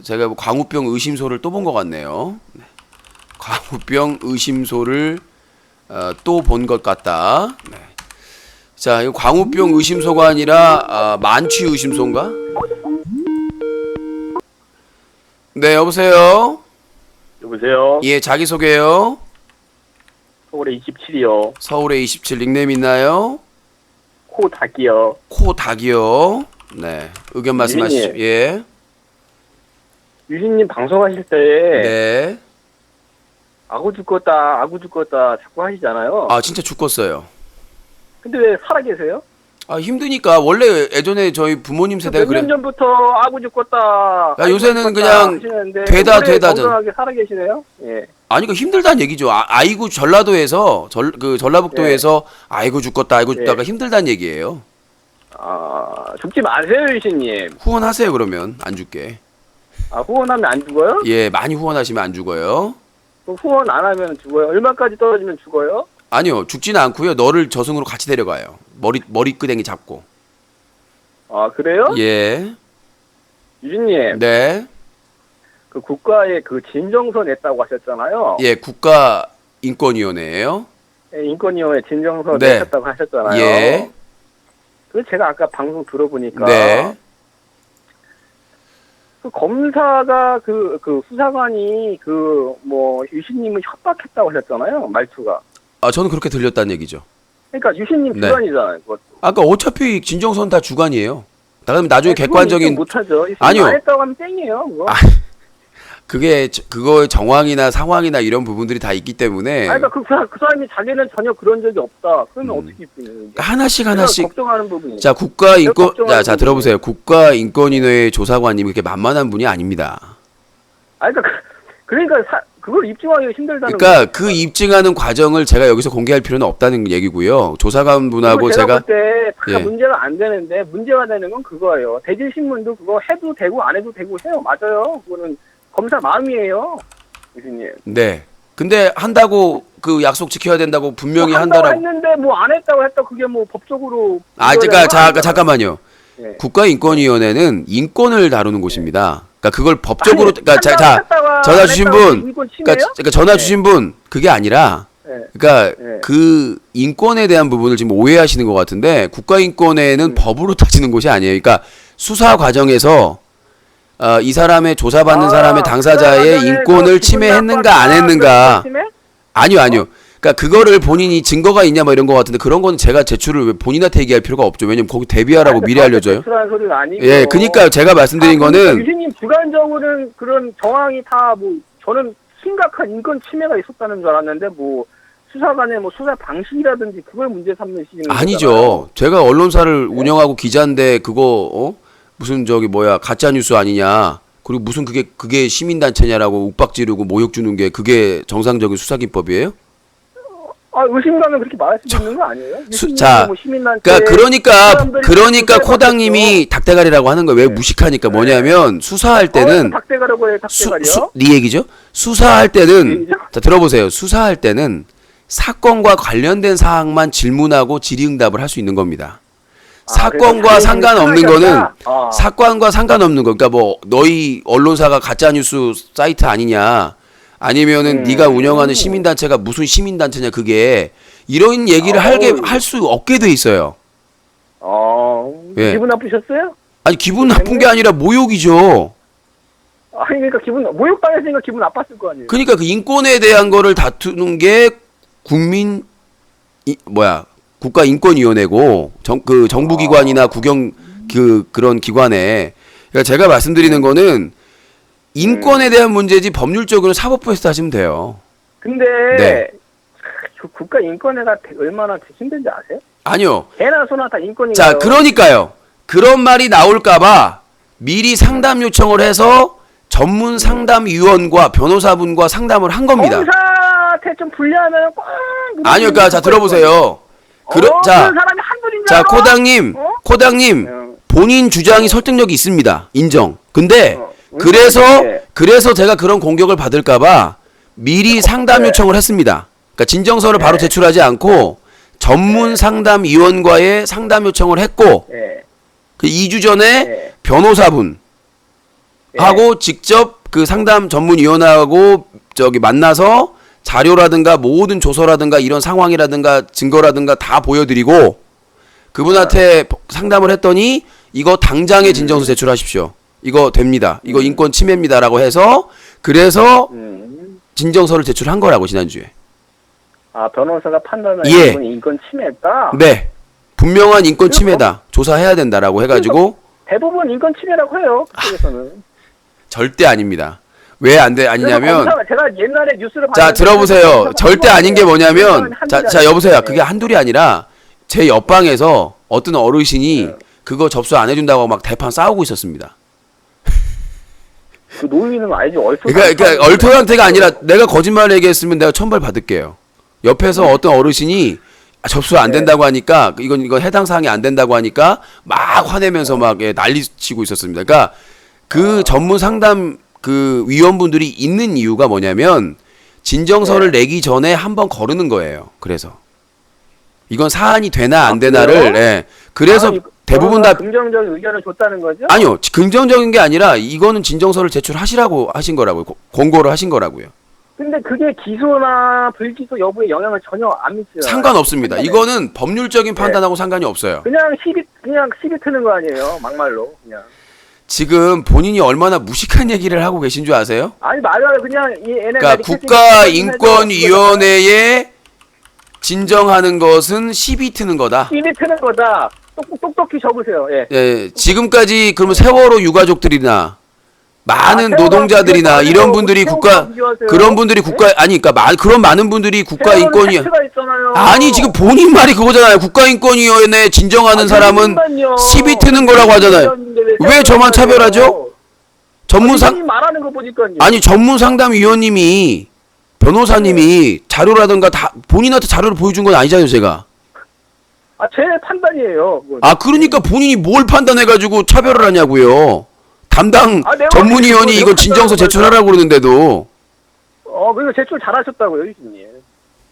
제가 뭐 광우병 의심소를 또 본 것 같네요. 네. 광우병 의심소를 또 본 것 같다. 네. 자, 이거 광우병 의심소가 아니라 만취 의심소인가? 네, 여보세요. 여보세요. 예, 자기 소개요. 서울에 27이요. 서울에 27 닉네임 있나요? 코 닭이요. 코 닭이요. 네, 의견 말씀하시죠. 유진님. 예. 유진님 방송하실 때 네. 아구 죽겠다 자꾸 하시잖아요. 아, 진짜 죽겠어요. 근데 왜 살아계세요? 아, 힘드니까. 원래 예전에 저희 부모님 세대가 몇 년 전부터 아구 죽겠다. 야, 요새는 그냥 하시는데 되다 오래 전. 건강하게 살아계시네요. 예. 아니, 그 힘들다는 얘기죠. 아이고 전라도에서 전라북도에서 아이고 죽겠다 아이고 죽다가 힘들다는 얘기예요. 아, 죽지 마세요, 유신님. 후원하세요. 그러면 안 죽게. 아, 후원하면 안 죽어요? 예, 많이 후원하시면 안 죽어요. 그럼 후원 안 하면 죽어요? 얼마까지 떨어지면 죽어요? 아니요, 죽지는 않고요. 너를 저승으로 같이 데려가요. 머리끄댕이 잡고. 아, 그래요? 예. 유진님, 네. 그 국가에 그 진정서 냈다고 하셨잖아요. 예, 국가인권위원회예요. 예, 인권위원회 진정서 네. 내셨다고 하셨잖아요. 예. 그 제가 아까 방송 들어보니까 네. 그 검사가 그 수사관이 그 뭐 유신님을 협박했다고 하셨잖아요. 말투가. 아, 저는 그렇게 들렸다는 얘기죠. 그러니까 유신님 네. 주관이잖아요. 그것도. 아까 어차피 진정서는 다 주관이에요. 그다음에 나중에 객관적인 못하죠. 아니요. 안 했다고 하면 땡이에요. 그거. 그거의 정황이나 상황이나 이런 부분들이 다 있기 때문에 그러니까 그 사람이 자기는 전혀 그런 적이 없다. 그러면 어떻게 있는 거예요? 하나씩 걱정하는 부분이. 자, 자, 들어보세요. 국가인권위원회 조사관님이 그렇게 만만한 분이 아닙니다. 그러니까 그걸 입증하기가 힘들다는 그러니까 그 입증하는 과정을 제가 여기서 공개할 필요는 없다는 얘기고요. 조사관분하고 제가 제가 볼 때 다 예. 문제가 안 되는데 문제가 되는 건 그거예요. 대질신문도 그거 해도 되고 안 해도 되고 해요. 맞아요. 그거는 검사 마음이에요. 교수님. 네. 근데 한다고 그 약속 지켜야 된다고 분명히 한다고 한다라고. 했는데 뭐 안 했다고 했다 그게 뭐 법적으로 잠깐만요. 네. 국가인권위원회는 인권을 다루는 곳입니다. 그러니까 그걸 법적으로 아니, 전화 주신 분, 인권 침해요? 그러니까 전화 주신 분 그게 아니라, 네. 그러니까 네. 그 인권에 대한 부분을 지금 오해하시는 것 같은데 국가인권회는 법으로 따지는 곳이 아니에요. 그러니까 수사 과정에서 이 사람의 조사받는 사람의 당사자의 인권을 침해했는가 안 했는가. 아니요. 그러니까 그거를 본인이 증거가 있냐 뭐 이런 거 같은데 그런 건 제가 제출을 왜 본인한테 얘기할 필요가 없죠. 왜냐면 거기 대비하라고 미리 알려줘요. 소리가 아니고. 예, 그러니까 제가 말씀드린 거는 유신님 주관적으로는 그런 정황이 다 뭐 저는 심각한 인권 침해가 있었다는 줄 알았는데 뭐 수사관의 뭐 수사 방식이라든지 그걸 문제 삼으시는 아니죠. 거잖아요. 제가 언론사를 운영하고 기자인데 그거 무슨 가짜 뉴스 아니냐. 그리고 무슨 그게 시민단체냐라고 욱박 지르고 모욕 주는 게 그게 정상적인 수사 기법이에요? 의심가면 그렇게 말할 수 있는 거 아니에요? 자, 뭐 시민단체 그러니까 코당님이 닭대가리라고 하는 거예요. 왜 무식하니까 뭐냐면 수사할 때는 닭대가라고 해요. 닭대가리요? 네 얘기죠. 수사할 때는 자 들어보세요. 수사할 때는 사건과 관련된 사항만 질문하고 질의응답을 할 수 있는 겁니다. 사건과 상관없는 거는 사건과 상관없는 거. 그러니까 뭐 너희 언론사가 가짜 뉴스 사이트 아니냐. 아니면은 네가 운영하는 시민단체가 무슨 시민단체냐 그게 이런 얘기를 할 수 없게 돼 있어요. 예. 기분 나쁘셨어요? 아니 기분 나쁜 게 아니라 모욕이죠. 아니 그러니까 모욕당했으니까 기분 나빴을 거 아니에요. 그러니까 그 인권에 대한 거를 다투는 게 국가인권위원회고 그 정부기관이나 그런 기관에 그러니까 제가 말씀드리는 거는 인권에 대한 문제지 법률적으로는 사법부에서 하시면 돼요. 근데 네. 그 국가인권회가 얼마나 힘든지 아세요? 아니요. 개나 소나 다 인권인가요? 자, 그러니까요. 그런 말이 나올까봐 미리 상담 요청을 해서 전문 상담위원과 변호사분과 상담을 한 겁니다. 검사한테 좀 불리하면 꼭 아니요, 그러니까 자 들어보세요. 그런 사람이 한둘인 줄 자, 알아? 코당님, 본인 주장이 설득력이 있습니다. 인정. 근데 네. 그래서 제가 그런 공격을 받을까봐 미리 상담 요청을 했습니다. 그러니까 진정서를 바로 제출하지 않고 전문 상담위원과의 상담 요청을 했고 네. 그 2주 전에 네. 변호사분 하고 직접 그 상담 전문위원하고 만나서 자료라든가 모든 조서라든가 이런 상황이라든가 증거라든가 다 보여드리고 그분한테 상담을 했더니 이거 당장에 진정서 제출하십시오. 이거 됩니다. 이거 인권 침해입니다라고 해서 그래서 진정서를 제출한 거라고 지난주에. 아 변호사가 판단을 예. 이분이 인권 침해했다? 네. 분명한 인권 침해다. 조사해야 된다라고 해가지고 대부분 인권 침해라고 해요. 그쪽에서는. 절대 아닙니다. 왜 아니냐면 제가 옛날에 뉴스를 자 들어보세요. 절대 아닌 게 뭐냐면 자 여보세요. 네. 그게 한둘이 아니라 제 옆방에서 어떤 어르신이 그거 접수 안 해준다고 막 대판 싸우고 있었습니다. 그 노인은 알지 그러니까 얼토당태가 아니라 내가 거짓말 얘기했으면 내가 천벌 받을게요. 옆에서 어떤 어르신이 접수 안 된다고 하니까 이건 해당 사항이 안 된다고 하니까 막 화내면서 막 난리치고 있었습니다. 그러니까 그 전문 상담 그 위원분들이 있는 이유가 뭐냐면 진정서를 내기 전에 한번 거르는 거예요. 그래서 이건 사안이 되나 안 되나를 그래서 대부분 다 긍정적인 의견을 줬다는 거죠? 아니요. 긍정적인 게 아니라 이거는 진정서를 제출하시라고 하신 거라고요. 공고를 하신 거라고요. 근데 그게 기소나 불기소 여부에 영향을 전혀 안 미쳐요. 상관없습니다. 이거는 법률적인 판단하고 상관이 없어요. 그냥 시비 트는 거 아니에요. 막말로 그냥. 지금 본인이 얼마나 무식한 얘기를 하고 계신 줄 아세요? 아니 맞아요. 그냥 그러니까 국가인권위원회에 진정하는 것은 시비 트는 거다. 시비 트는 거다. 똑똑히 적으세요. 예. 예, 지금까지 그러면 세월호 유가족들이나 많은 노동자들이나 이런 분들이 그런 분들이 그러니까 그런 많은 분들이 국가인권위 아니 지금 본인 말이 그거잖아요. 국가인권위원회 진정하는 사람은 시비 트는 거라고 하잖아요. 왜 저만 차별하죠? 말하는 거 보니까요. 아니 전문 상담위원님이 변호사님이 자료라든가 다 본인한테 자료를 보여준 건 아니잖아요, 제가. 제 판단이에요. 그건. 그러니까 본인이 뭘 판단해가지고 차별을 하냐고요. 담당 전문위원이 이거 진정서 제출하라고 그러는데도. 그리고 제출 잘하셨다고요, 유진님.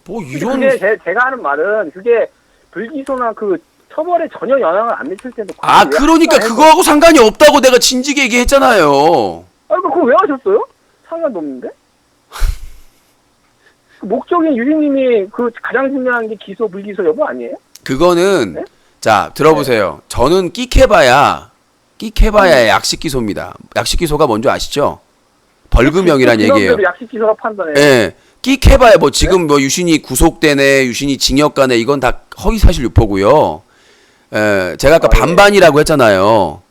뭐 이런. 그게 제가 하는 말은 그게 불기소나 그 처벌에 전혀 영향을 안 미칠 텐데. 그러니까 그거하고 상관이 없다고 내가 진지게 얘기했잖아요. 그거 왜 하셨어요? 상관도 없는데? 그 목적인 유진님이 그 가장 중요한 게 기소 불기소 여부 아니에요? 그거는 네? 자 들어보세요. 저는 끽해봐야 약식 기소입니다. 약식 기소가 뭔지 아시죠? 벌금형이란 얘기예요. 약식 기소가 판단해요. 예. 끽해봐야 뭐 지금 뭐 유신이 구속되네, 유신이 징역 가네 이건 다 허위사실 유포고요. 제가 아까 반반이라고 했잖아요.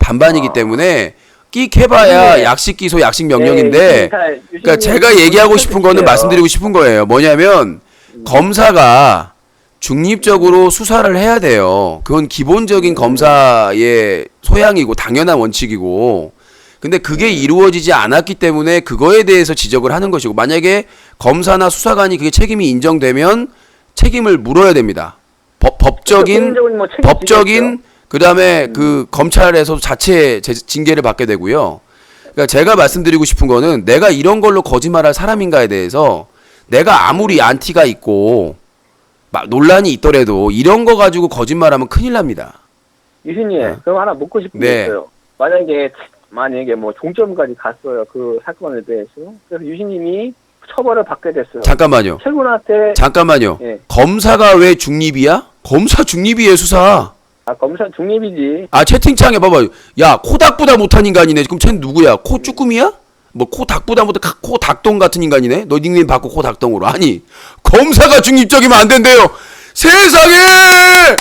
반반이기 때문에 끽해봐야 약식 기소, 약식 명령인데, 그러니까 제가 얘기하고 싶은 거는 말씀드리고 싶은 거예요. 뭐냐면 검사가 중립적으로 수사를 해야 돼요. 그건 기본적인 검사의 소양이고 당연한 원칙이고. 근데 그게 이루어지지 않았기 때문에 그거에 대해서 지적을 하는 것이고, 만약에 검사나 수사관이 그게 책임이 인정되면 책임을 물어야 됩니다. 법적인 그다음에 그 검찰에서 자체 징계를 받게 되고요. 그러니까 제가 말씀드리고 싶은 거는 내가 이런 걸로 거짓말할 사람인가에 대해서 내가 아무리 안티가 있고 막 논란이 있더라도 이런 거 가지고 거짓말하면 큰일 납니다. 유신님, 그럼 하나 묻고 싶은 게 있어요. 만약에 뭐 종점까지 갔어요. 그 사건에 대해서. 그래서 유신님이 처벌을 받게 됐어요. 잠깐만요. 잠깐만요. 예. 검사가 왜 중립이야? 검사 중립이에요, 수사. 검사 중립이지. 채팅창에 봐봐. 야, 코닥보다 못한 인간이네. 그럼 쟤는 누구야? 코 쭈꾸미야? 뭐 코 닭보다보다 코 닭똥 같은 인간이네. 너 닉네임 바꿔 코 닭똥으로. 아니 검사가 중립적이면 안 된대요. 세상에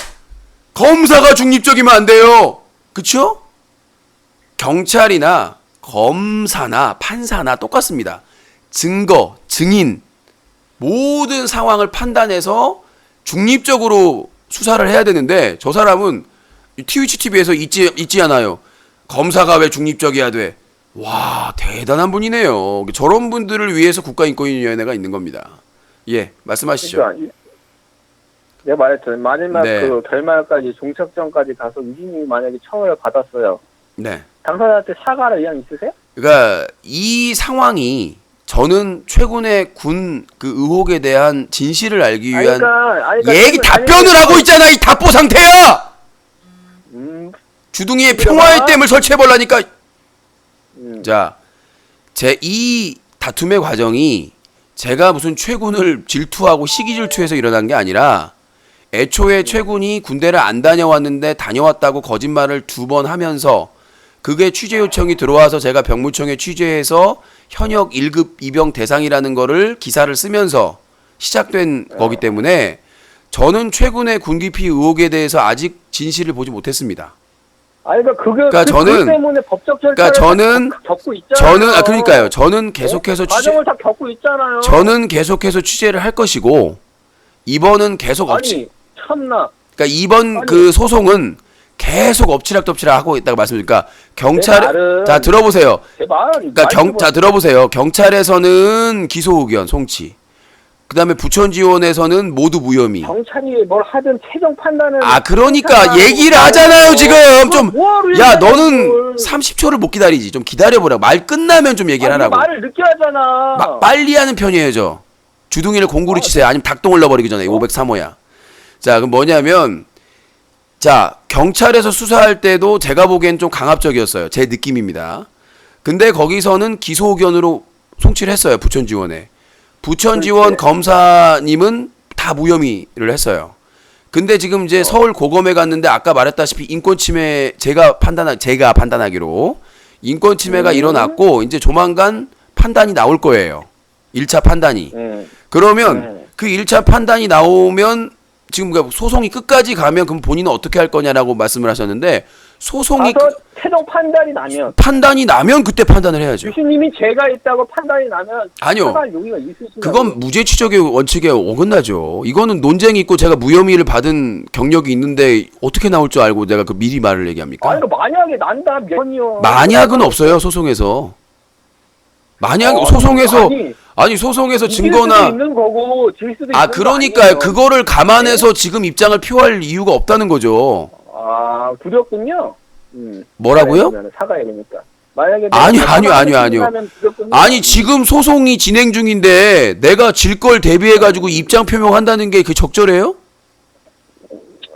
검사가 중립적이면 안 돼요. 그쵸? 경찰이나 검사나 판사나 똑같습니다. 증거, 증인 모든 상황을 판단해서 중립적으로 수사를 해야 되는데 저 사람은 트위치 TV에서 있지 않아요. 검사가 왜 중립적이어야 돼? 와 대단한 분이네요. 저런 분들을 위해서 국가인권위원회가 있는 겁니다. 예 말씀하시죠. 그러니까 내가 말했죠. 마지막 네. 그 결말까지 종착점까지 가서 유진님이 만약에 처벌을 받았어요. 네. 당사자한테 사과할 의향 있으세요? 그러니까 이 상황이 저는 최근의 군 그 의혹에 대한 진실을 알기 위한 얘기 답변을 하고 있잖아. 이 답보 상태야. 주둥이에 평화의 댐을 설치해 보려니까. 자, 제 이 다툼의 과정이 제가 무슨 최군을 질투하고 시기 질투해서 일어난 게 아니라 애초에 최군이 군대를 안 다녀왔는데 다녀왔다고 거짓말을 2번 하면서 그게 취재 요청이 들어와서 제가 병무청에 취재해서 현역 1급 이병 대상이라는 거를 기사를 쓰면서 시작된 거기 때문에 저는 최근의 군기피 의혹에 대해서 아직 진실을 보지 못했습니다. 아니 그러니까 그게 그러니까 저는 때문에 법적 절차를 그러니까 저는 겪고 있잖아요. 그러니까요. 저는 계속해서 과정을 다 겪고 있잖아요. 저는 계속해서 취재를 할 것이고 이번은 계속 아니 참나. 그러니까 이번 아니. 그 소송은 계속 엎치락덮치락 하고 있다고 말씀드리니까 경찰 말은- 자 들어보세요. 제 말. 그러니까 자 들어보세요. 경찰에서는 기소 의견 송치. 그다음에 부천지원에서는 모두 무혐의. 경찰이 뭘 하든 최종 판단을. 그러니까 얘기를 하잖아요 지금 좀. 야 너는 30초를 못 기다리지. 좀 기다려보라. 말 끝나면 좀 얘기를 하라고. 말을 늦게 하잖아. 빨리 하는 편이에요 저. 주둥이를 공구리 치세요. 아니면 닭똥을 넣어버리기 전에 503호야. 자 그럼 뭐냐면 자 경찰에서 수사할 때도 제가 보기엔 좀 강압적이었어요. 제 느낌입니다. 근데 거기서는 기소 의견으로 송치를 했어요. 부천지원에. 부천지원 검사님은 다 무혐의를 했어요. 근데 지금 이제 서울 고검에 갔는데 아까 말했다시피 인권 침해 제가 판단하기로 인권 침해가 일어났고 이제 조만간 판단이 나올 거예요. 1차 판단이. 그러면 그 1차 판단이 나오면 지금 소송이 끝까지 가면 그럼 본인은 어떻게 할 거냐라고 말씀을 하셨는데 소송이 최종 판단이 나면 그때 판단을 해야죠. 유신님이 죄가 있다고 판단이 나면 아니요. 사과할 용의가 있으신가요? 그건 무죄취적의 원칙에 어긋나죠. 이거는 논쟁이 있고 제가 무혐의를 받은 경력이 있는데 어떻게 나올 줄 알고 내가 그 미리 말을 얘기합니까? 아니 만약에 난다 면이요. 만약은 없어요 소송에서. 소송에서 소송에서 증거나 수도 있는 거고 질 수도 있는 그러니까요. 그거를 감안해서 지금 입장을 표할 이유가 없다는 거죠. 두렵군요. 뭐라고요? 사과해 그러니까. 만약에 아니요. 아니 지금 소송이 진행 중인데 내가 질 걸 대비해 가지고 입장 표명한다는 게 그 적절해요?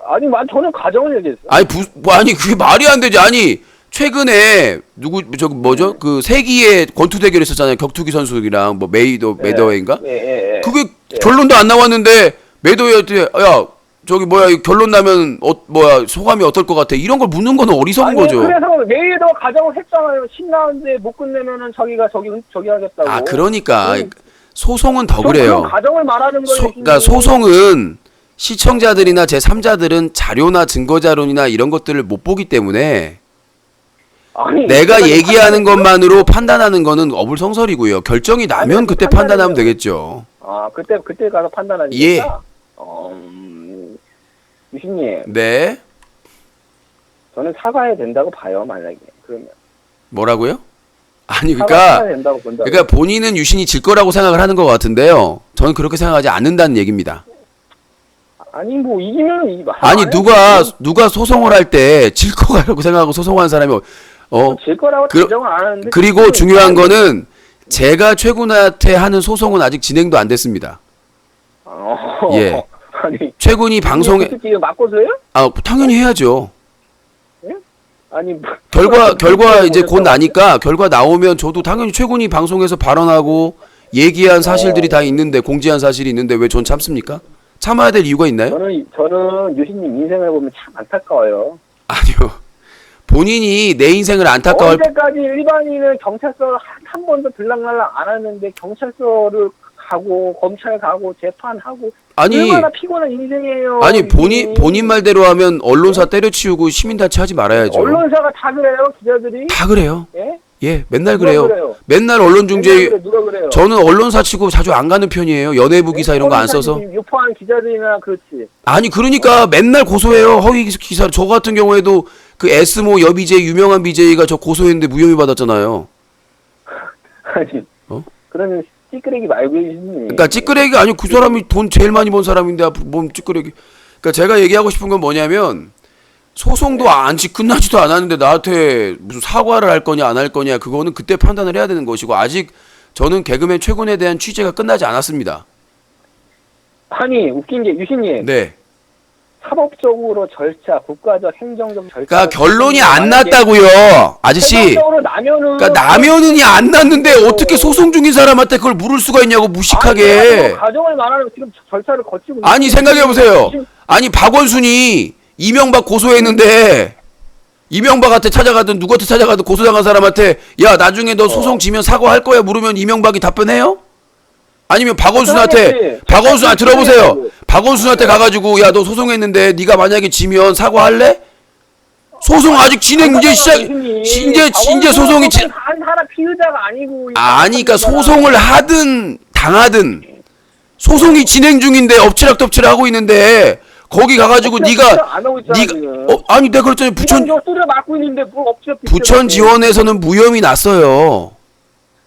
아니 저는 가정을 얘기했어요. 아니 그게 말이 안 되지. 아니 최근에 그 세기의 권투 대결 있었잖아요. 격투기 선수들이랑 뭐 메이더웨인가? 그게 결론도 안 나왔는데 메이더웨이한테 야 이 결론 나면 소감이 어떨 것 같아? 이런 걸 묻는 거는 어리석은 거죠. 그래서 메이더 가정을 했잖아요. 10라운드에 못 끝내면은 자기가 저기 하겠다고. 그러니까 소송은 더 그래요. 그런 가정을 말하는 거예요. 그러니까 소송은 시청자들이나 제3자들은 자료나 증거 자료나 이런 것들을 못 보기 때문에 내가 얘기하는 것만으로 판단하는 거는 어불성설이고요. 결정이 나면 그때 판단하면 되겠죠. 그때 가서 판단하니까. 예. 유신님. 네. 저는 사과해야 된다고 봐요. 만약에 그러면. 뭐라고요? 아니 사과해야 된다고 본다고. 그러니까 본인은 유신이 질 거라고 생각을 하는 것 같은데요. 저는 그렇게 생각하지 않는다는 얘기입니다. 아니 뭐 이기면 아니 누가 소송을 할 때 질 거라고 생각하고 소송하는 사람이 질 거라고 단정을 안 하는데. 그리고 중요한 거는 제가 최군한테 하는 소송은 아직 진행도 안 됐습니다. 예. 아니 최군이 방송에 지금 맞고서요? 당연히 해야죠. 예? 아니 결과 이제 곧 나니까 결과 나오면 저도 당연히 최군이 방송에서 발언하고 얘기한 사실들이 다 있는데 공지한 사실이 있는데 왜 전 참습니까? 참아야 될 이유가 있나요? 저는 유신님 인생을 보면 참 안타까워요. 아니요. 본인이 내 인생을 안타까워할 언제까지 일반인은 경찰서 한 번도 들락날락 안 하는데 경찰서를 가고 검찰 가고 재판하고 아니 얼마나 피곤한 인생이에요. 아니 이게. 본인 말대로 하면 언론사 때려치우고 시민단체 하지 말아야죠. 언론사가 다 그래요, 기자들이? 다 그래요. 예? 예, 맨날 누가 그래요. 그래요? 맨날 언론 중재. 맨날 그래, 누가 그래요? 저는 언론사 치고 자주 안 가는 편이에요. 연예부 기사 이런 거 안 써서. 유포한 기자들이나 그렇지. 아니 그러니까 맨날 고소해요. 허위 기사. 저 같은 경우에도 그 S모 여비제 유명한 BJ가 저 고소했는데 무혐의 받았잖아요. 아니. 어? 그러면 찌끄레기 말고 해주니. 그러니까 찌끄레기가 아니고 그 사람이 돈 제일 많이 번 사람인데 뭔 찌끄레기. 그러니까 제가 얘기하고 싶은 건 뭐냐면 소송도 안지 끝나지도 않았는데 나한테 무슨 사과를 할 거냐 안 할 거냐 그거는 그때 판단을 해야 되는 것이고 아직 저는 개그맨 최군에 대한 취재가 끝나지 않았습니다. 아니 웃긴 게 유신님. 네. 사법적으로 절차, 국가적, 행정적 절차. 그러니까 결론이 안 났다고요, 아저씨. 행정적으로 나면은. 그러니까 나면은이 안 났는데 어떻게 소송 중인 사람한테 그걸 물을 수가 있냐고 무식하게. 가정을 말하는 지금 절차를 거치고. 아니 생각해 보세요. 아니 박원순이 이명박 고소했는데 이명박한테 찾아가든 누구한테 찾아가든 고소당한 사람한테 야 나중에 너 소송 지면 사과할 거야 물으면 이명박이 답변해요? 아니면 박원순한테 들어보세요. 박원순한테 가가지고 야 너 소송했는데 네가 만약에 지면 사과할래? 소송 아직 진행 이제 시작 이제 소송이 한 사람 피의자가 아니고. 아니 그러니까 소송을 하든 당하든 소송이 진행 중인데 엎치락덮치락 하고 있는데 거기 가가지고 네가 아니 내가 그랬더니 부천 지원에서는 무혐의 났어요.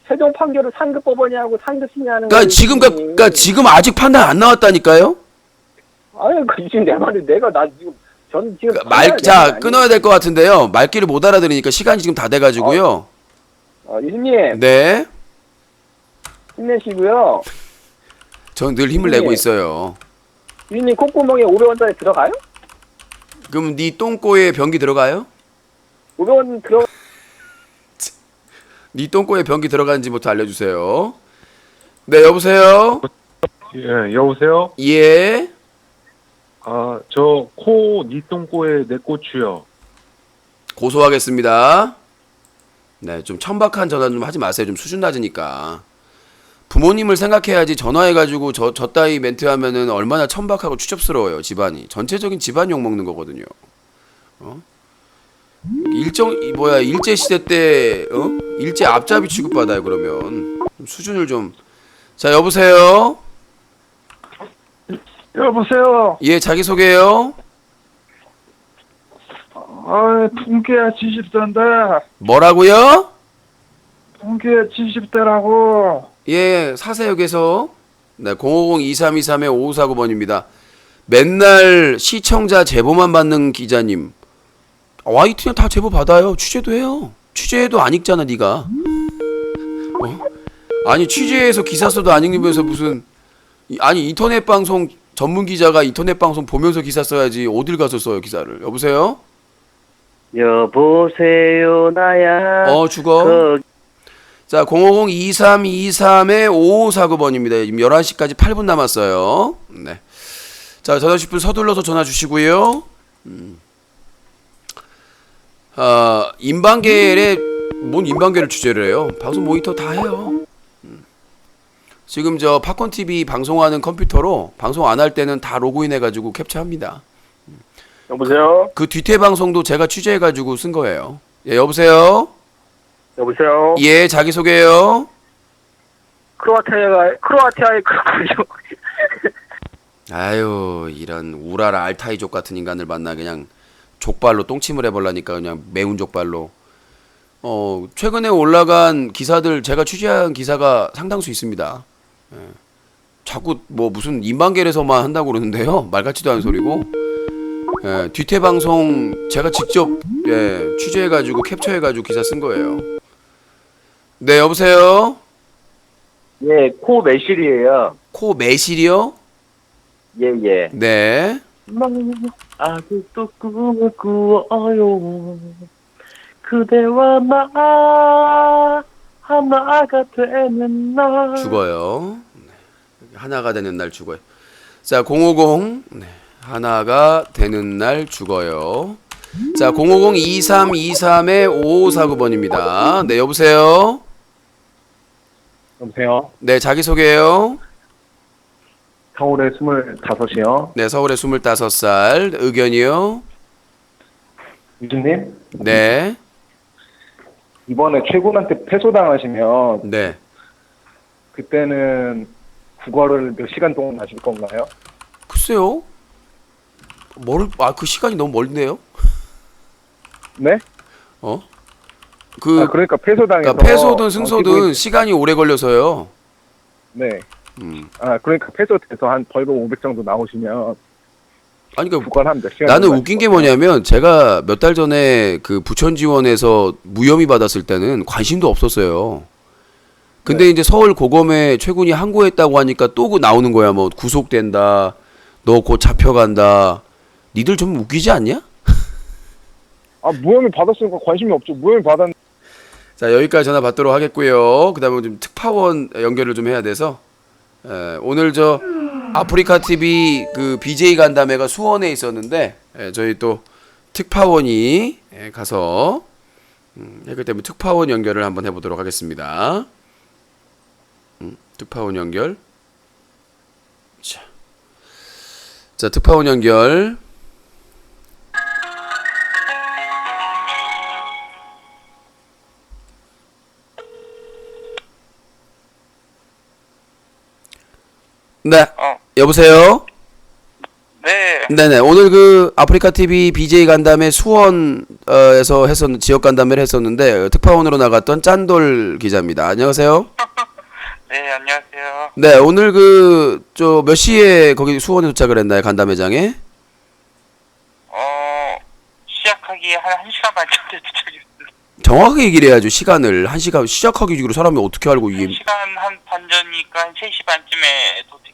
최종 판결을 상급 법원이 하고 상급심이 하는. 그러니까 지금 아직 판단 안 나왔다니까요. 아니 그 지금 내 말이 나 지금 전 지금 자 끊어야 될 것 같은데요. 말귀를 못 알아들으니까 시간이 지금 다 돼가지고요. 유진님. 네. 힘내시고요. 전 늘 힘을 내고 있어요. 유진님 콧구멍에 500원짜리 들어가요? 그럼 네 똥꼬에 변기 들어가요? 500원 들어. 네 똥꼬에 변기 들어가는지부터 알려주세요. 네 여보세요. 예, 여보세요? 예. 저 코 니똥꼬에 내 고추요. 고소하겠습니다. 네, 좀 천박한 전화 좀 하지 마세요. 좀 수준 낮으니까. 부모님을 생각해야지 전화해가지고 저 따위 멘트 하면은 얼마나 천박하고 추접스러워요, 집안이. 전체적인 집안 욕먹는 거거든요. 일제 시대 때, 일제 앞잡이 취급받아요, 그러면. 좀 수준을 좀. 자, 여보세요? 여보세요? 예, 자기소개요? 풍기야 70대인데. 뭐라고요? 풍기야 70대라고. 예, 사세역에서 네, 050-2323-5549번입니다. 맨날 시청자 제보만 받는 기자님. YTN 다 제보 받아요. 취재도 해요. 취재해도 안 읽잖아, 네가. 아니 취재해서 기사 써도 안 읽으면서 무슨 아니 인터넷 방송 전문 기자가 인터넷 방송 보면서 기사 써야지 어딜 가서 써요 기사를. 여보세요? 여보세요 나야. 죽어. 자, 050-2323-5549번입니다. 지금 11시까지 8분 남았어요. 네. 자, 전화 주실 분 서둘러서 전화 주시고요. 인방계에, 뭔 인방계를 취재를 해요? 방송 모니터 다 해요. 지금 저 팝콘TV 방송하는 컴퓨터로 방송 안 할 때는 다 로그인 해가지고 캡처합니다. 여보세요? 그 뒤태 방송도 제가 취재해가지고 쓴 거예요. 예, 여보세요? 여보세요? 예, 자기소개요. 크로아티아의 크루군요. 아유, 이런 우라라 알타이족 같은 인간을 만나 그냥 족발로 똥침을 해버라니까 그냥 매운 족발로. 최근에 올라간 기사들 제가 취재한 기사가 상당수 있습니다. 예. 자꾸 뭐 무슨 인방계에서만 한다고 그러는데요. 말 같지도 않은 소리고. 예, 뒤태 방송 제가 직접 취재해가지고 캡처해가지고 기사 쓴 거예요. 네, 여보세요. 예, 코 매실이에요. 코 매실이요? 예. 네. 아직도 꿈을 꾸어요. 그대와 나 하나가 되는 날. 죽어요. 네. 하나가 되는 날 죽어요. 자, 050. 네. 하나가 되는 날 죽어요. 자, 050-2323-5549번입니다. 네, 여보세요? 여보세요. 네, 자기소개요. 서울에 25이요. 네, 서울에 25살. 의견이요? 유진님, 네, 이번에 최군한테 패소당하시면 네. 그때는 국어를 몇 시간 동안 하실 건가요? 글쎄요. 그 시간이 너무 멀네요. 네? 어? 그러니까 패소당해서 그러니까 패소든 승소든 시간이 오래 걸려서요. 네. 음. 그러니까 패소돼서 한 벌금 500 정도 나오시면 아니, 그러니까 국어를 한 몇 시간 나는 정도 웃긴 게 하실 건가요? 뭐냐면 제가 몇 달 전에 그 부천 지원에서 무혐의 받았을 때는 관심도 없었어요. 근데 네. 이제 서울 고검에 최군이 항고했다고 하니까 또 나오는 거야. 뭐 구속된다. 너 곧 잡혀간다. 니들 좀 웃기지 않냐? 무혐의 받았으니까 관심이 없죠. 무혐의 받았. 자, 여기까지 전화 받도록 하겠고요. 그다음에 좀 특파원 연결을 좀 해야 돼서 오늘 저 아프리카 TV 그 BJ 간담회가 수원에 있었는데 저희 또 특파원이 가서 했기 때문에 특파원 연결을 한번 해보도록 하겠습니다. 특파원 연결. 자, 특파원 연결. 네, 여보세요? 네. 네네. 오늘 그 아프리카 TV BJ 간담회 수원에서 지역 간담회를 했었는데 특파원으로 나갔던 짠돌 기자입니다. 안녕하세요. 네, 안녕하세요. 네, 오늘 몇 시에 거기 수원에 도착을 했나요? 간담회장에? 시작하기 한 1시간 반 전에 도착했습니다. 정확하게 얘기를 해야죠. 시간을. 1시간 시작하기 전에 사람이 어떻게 알고 이게 1시간 한 반 전이니까 한 3시 반쯤에 도착했어요.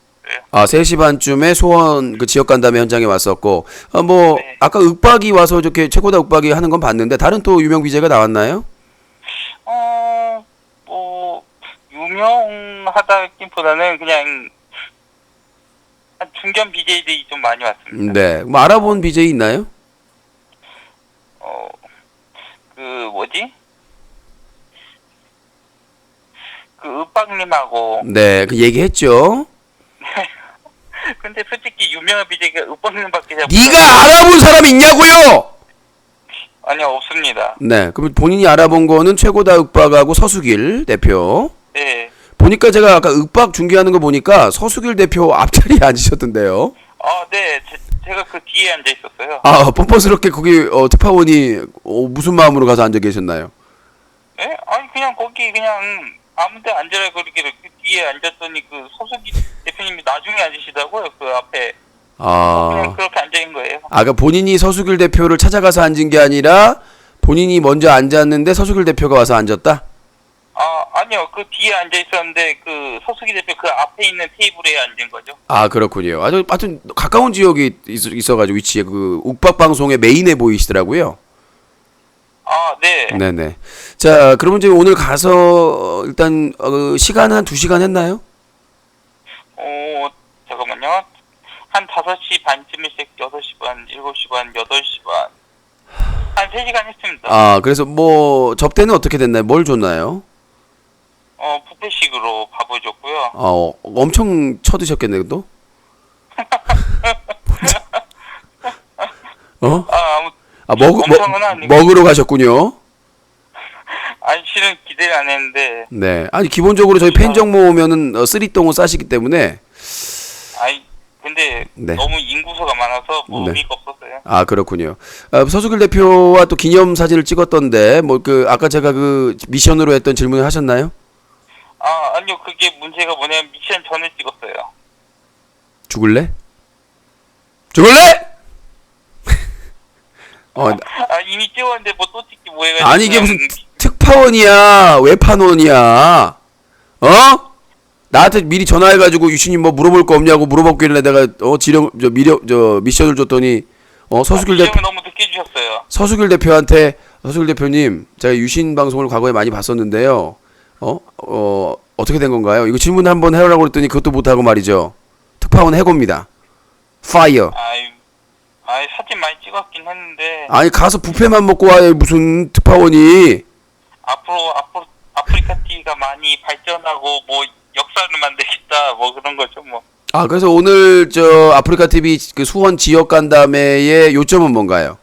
3시 반쯤에 수원 그 지역 간담회 현장에 왔었고 네. 아까 윽박이 와서 이렇게 최고다 윽박이 하는 건 봤는데 다른 또 유명 BJ가 나왔나요? 뭐 유명하다기보다는 그냥 한 중견 BJ들이 좀 많이 왔습니다. 네. 뭐 알아본 BJ 있나요? 그 뭐지? 그 윽박님하고 네, 그 얘기했죠. 근데 솔직히 유명한 BJ가 윽박님밖에 잘 네가 알아본 사람 있냐고요? 아니요, 없습니다. 네, 그럼 본인이 알아본 거는 최고다 윽박하고 서수길 대표. 네. 보니까 제가 아까 윽박 중계하는 거 보니까 서수길 대표 앞자리에 앉으셨던데요. 네. 제가 그 뒤에 앉아 있었어요. 뻔뻔스럽게 거기 특파원이 무슨 마음으로 가서 앉아 계셨나요? 네? 아니 그냥 거기 그냥 아무 데 앉으라 그러기를 그 뒤에 앉았더니 그 서수기 대표님이 나중에 앉으시다고요. 그 앞에 그냥 그렇게 앉아 있는 거예요. 그러니까 본인이 서수길 대표를 찾아가서 앉은 게 아니라 본인이 먼저 앉았는데 서수길 대표가 와서 앉았다? 아니요. 그 뒤에 앉아 있었는데 그 서수기 대표 그 앞에 있는 테이블에 앉은 거죠. 그렇군요. 하여튼 가까운 지역이 있어가지고 위치에 그 욱박 방송의 메인에 보이시더라고요. 네. 네네. 자, 그러면 이제 오늘 가서 일단 시간 한 2시간 했나요? 잠깐만요. 한 5시 반쯤에 시작, 6시 반, 7시 반, 8시 반. 한 3시간 했습니다. 그래서 뭐 접대는 어떻게 됐나요? 뭘 줬나요? 뷔페식으로 밥을 줬고요. 엄청 쳐드셨겠네, 또? 엄청은 아니고. 먹으러 가셨군요. 아니, 실은 기대를 안 했는데. 네. 아니, 기본적으로 저희 팬정 모으면은 쓰리똥을 싸시기 때문에. 근데 네. 너무 인구수가 많아서 뭐 네. 의미가 없었어요. 그렇군요. 서수길 대표와 또 기념 사진을 찍었던데, 아까 제가 그 미션으로 했던 질문을 하셨나요? 아니요. 그게 문제가 뭐냐면 미션 전에 찍었어요. 죽을래? 죽을래? 이미 찍었는데 뭐 또 찍기 뭐 해가지고. 아니, 이게 무슨 특파원이야? 외판원이야? 나한테 미리 전화해가지고 유신님 뭐 물어볼 거 없냐고 물어봤길래 내가 미션을 줬더니 서수길 대표 너무 늦게 주셨어요. 서수길 대표한테 서수길 대표님 제가 유신 방송을 과거에 많이 봤었는데요. 어떻게 된 건가요? 이거 질문 한번 해보라고 그랬더니 그것도 못하고 말이죠. 특파원 해고입니다. 파이어. 사진 많이 찍었긴 했는데 아니 가서 뷔페만 먹고 와요. 무슨 특파원이. 앞으로 아프리카 TV가 많이 발전하고 뭐 역사를 만들겠다 뭐 그런 거죠 뭐. 아 그래서 오늘 저 아프리카 TV 그 수원 지역 간담회의 요점은 뭔가요?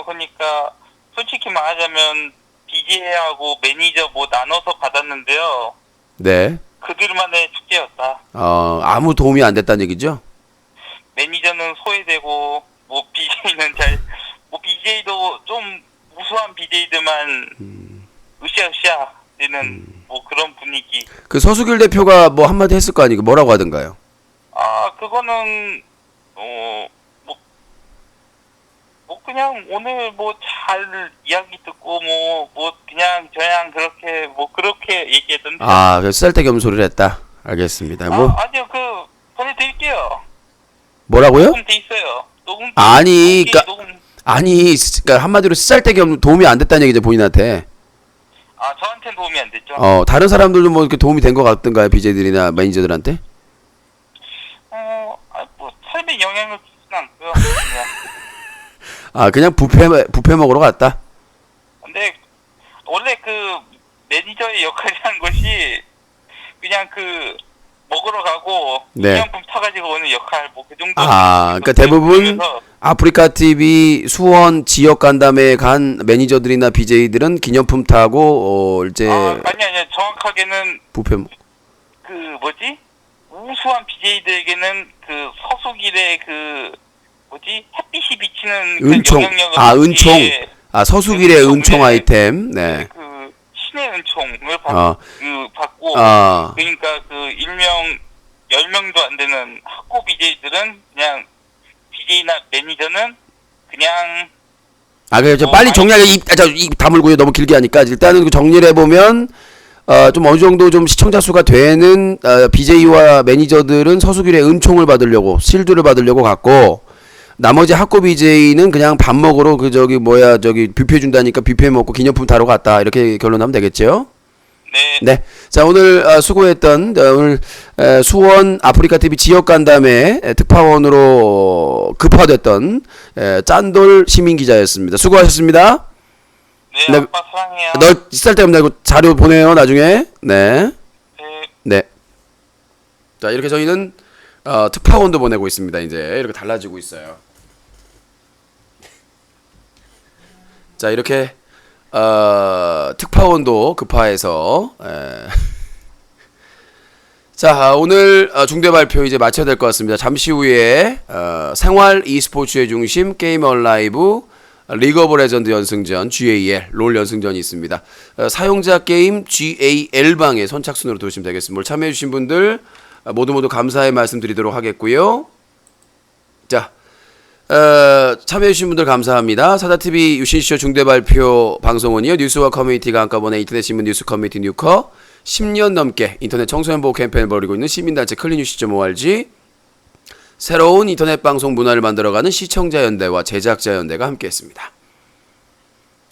그러니까 솔직히 말하자면 BJ하고 매니저 뭐 나눠서 받았는데요. 네. 그들만의 축제였다. 아무 도움이 안 됐다는 얘기죠? 매니저는 소외되고 뭐 BJ도 좀 우수한 BJ들만 으쌰으쌰 되는 뭐 그런 분위기. 그 서수길 대표가 뭐 한마디 했을 거 아니에요? 뭐라고 하던가요? 그거는 뭐 그냥 오늘 뭐 잘 이야기 듣고 뭐 그냥 저냥 그렇게 얘기했던데. 그 쓰잘데기 소리를 했다. 알겠습니다. 아니요, 보내드릴게요. 뭐라고요? 녹음돼 있어요. 아니, 그러니까 한마디로 쓰잘데기 없는 도움이 안 됐다는 얘기죠, 본인한테. 저한테는 도움이 안 됐죠. 다른 사람들도 뭐 이렇게 도움이 된 것 같던가요, BJ들이나 매니저들한테? 뭐 삶에 영향을 주지는 않고요. 그냥 뷔페 먹으러 갔다. 근데 원래 그 매니저의 역할이라는 것이 그냥 먹으러 가고 네. 기념품 사가지고 오는 역할 뭐 그 정도. 그러니까 대부분 아프리카 TV 수원 지역 간담회에 간 매니저들이나 BJ들은 기념품 타고 이제 아니 정확하게는 뷔페 우수한 BJ들에게는 서수길의 햇빛이 비치는 은총. 영향력을 은총. 서수길의 은총 아이템. 네. 신의 은총을 받고 그러니까 일명 10명도 안 되는 학고 BJ들은 그냥 BJ나 매니저는 그냥 그래요. 빨리 정리하게 입 다물고요. 너무 길게 하니까 일단은 정리를 해보면 좀 어느 정도 좀 시청자 수가 되는 BJ와 매니저들은 서수길의 은총을 받으려고 실드를 받으려고 갔고 나머지 학고 BJ는 그냥 밥 먹으러 뷔페 준다니까 뷔페 먹고 기념품 타러 갔다 이렇게 결론하면 되겠죠? 네. 자 오늘 수고했던 오늘 수원 아프리카 TV 지역 간담회 특파원으로 급파됐던 짠돌 시민 기자였습니다. 수고하셨습니다. 네, 아빠 사랑해요. 너 쓸데없는 거 자료 보내요 나중에. 네. 자 이렇게 저희는 특파원도 보내고 있습니다. 이제 이렇게 달라지고 있어요. 자 이렇게 특파원도 급파해서 자 오늘 중대 발표 이제 마쳐야 될 것 같습니다. 잠시 후에 생활 e스포츠의 중심 게임 얼라이브 리그 오브 레전드 연승전 GAL 롤 연승전이 있습니다. 사용자 게임 GAL방에 선착순으로 들어오시면 되겠습니다. 오늘 참여해주신 분들 모두 감사의 말씀 드리도록 하겠고요. 자 참여해주신 분들 감사합니다. 사다TV 유신시쇼 중대발표 방송은요 뉴스와 커뮤니티가 한꺼번에 인터넷신문 뉴스 커뮤니티 뉴커 10년 넘게 인터넷 청소년 보호 캠페인을 벌이고 있는 시민단체 클린뉴스.org 새로운 인터넷 방송 문화를 만들어가는 시청자연대와 제작자연대가 함께했습니다.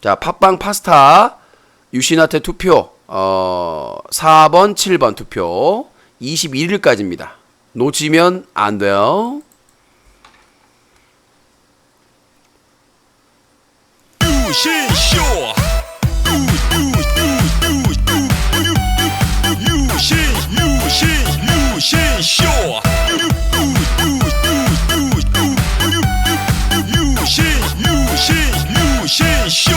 자 팟빵 파스타 유신한테 투표 4번 7번 투표 21일까지입니다. 놓치면 안 돼요. 유신쇼 유신쇼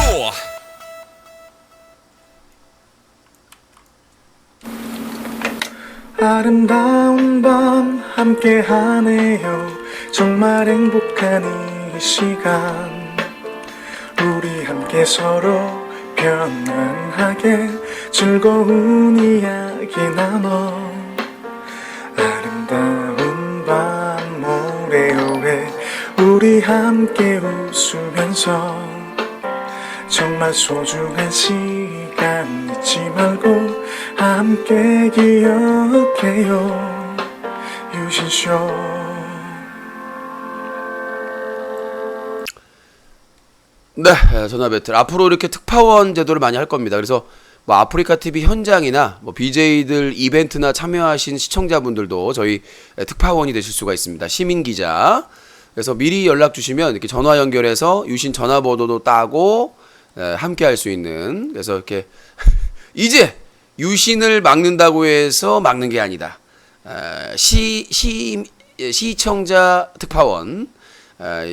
아름다운 밤 함께하네요. 정말 행복한 이 시간 우리 함께 서로 편안하게 즐거운 이야기 나눠 아름다운 밤 모래오래 우리 함께 웃으면서 정말 소중한 시간 잊지 말고 함께 기억해요. 유신쇼. 네, 전화 배틀. 앞으로 이렇게 특파원 제도를 많이 할 겁니다. 그래서 뭐 아프리카 TV 현장이나 뭐 BJ들 이벤트나 참여하신 시청자분들도 저희 특파원이 되실 수가 있습니다. 시민 기자. 그래서 미리 연락 주시면 이렇게 전화 연결해서 유신 전화번호도 따고 함께 할 수 있는, 그래서 이렇게 이제 유신을 막는다고 해서 막는 게 아니다. 시청자 특파원,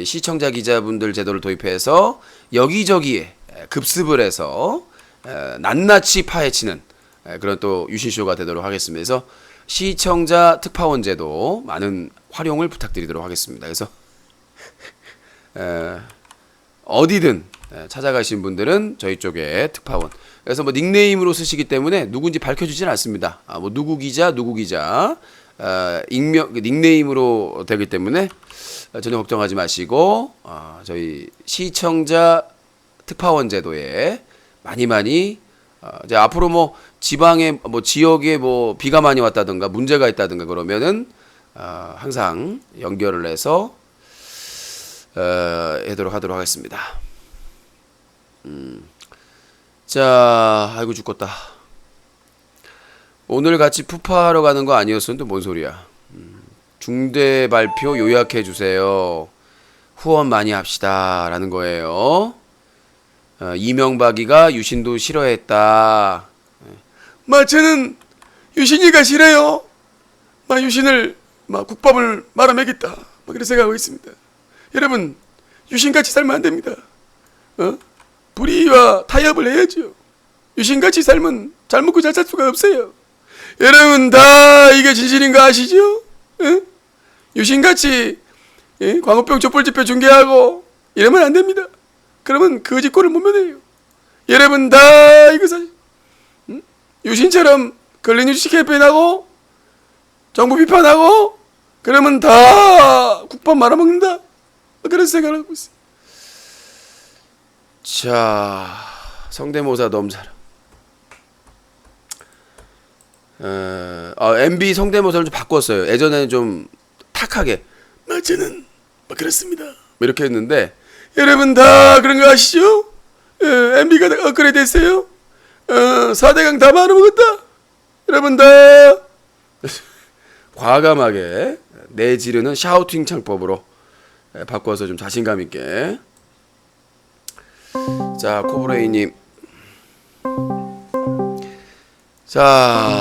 시청자 기자분들 제도를 도입해서 여기저기에 급습을 해서 낱낱이 파헤치는 그런 또 유신쇼가 되도록 하겠습니다. 그래서 시청자 특파원 제도 많은 활용을 부탁드리도록 하겠습니다. 그래서 어디든 찾아가신 분들은 저희 쪽에 특파원. 그래서 뭐 닉네임으로 쓰시기 때문에 누군지 밝혀주진 않습니다. 뭐 누구 기자, 익명 닉네임으로 되기 때문에 전혀 걱정하지 마시고 저희 시청자 특파원 제도에 많이 이제 앞으로 뭐 지방에 뭐 지역에 뭐 비가 많이 왔다든가 문제가 있다든가 그러면은 항상 연결을 해서 하도록 하겠습니다. 자, 아이고 죽겠다. 오늘 같이 푸파하러 가는 거 아니었었는데 뭔 소리야. 중대 발표 요약해 주세요. 후원 많이 합시다 라는 거예요. 이명박이가 유신도 싫어했다. 저는 유신이가 싫어요. 유신을 국밥을 말아먹겠다. 그렇게 생각하고 있습니다. 여러분, 유신같이 살면 안 됩니다. 불의와 타협을 해야죠. 유신같이 살면 잘 먹고 잘 살 수가 없어요. 여러분 다 이게 진실인 거 아시죠? 유신같이 광우병 촛불집회 중계하고 이러면 안 됩니다. 그러면 거짓골을 못 면해요. 여러분 다 이거 사실 유신처럼 걸린 유시 캠페인하고 정부 비판하고 그러면 다 국밥 말아먹는다. 그런 생각을 하고 있어요. 자, 성대모사 넘사라. MB 성대모사를 좀 바꿨어요. 예전에는 좀 탁하게 저는 그렇습니다 이렇게 했는데 여러분 다 그런 거 아시죠? MB가 업그레이드 됐어요. 4대강 다 말아먹었다. 여러분 다 과감하게 내지르는 샤우팅 창법으로 바꿔서 좀 자신감 있게. 자, 코브레이님. 자.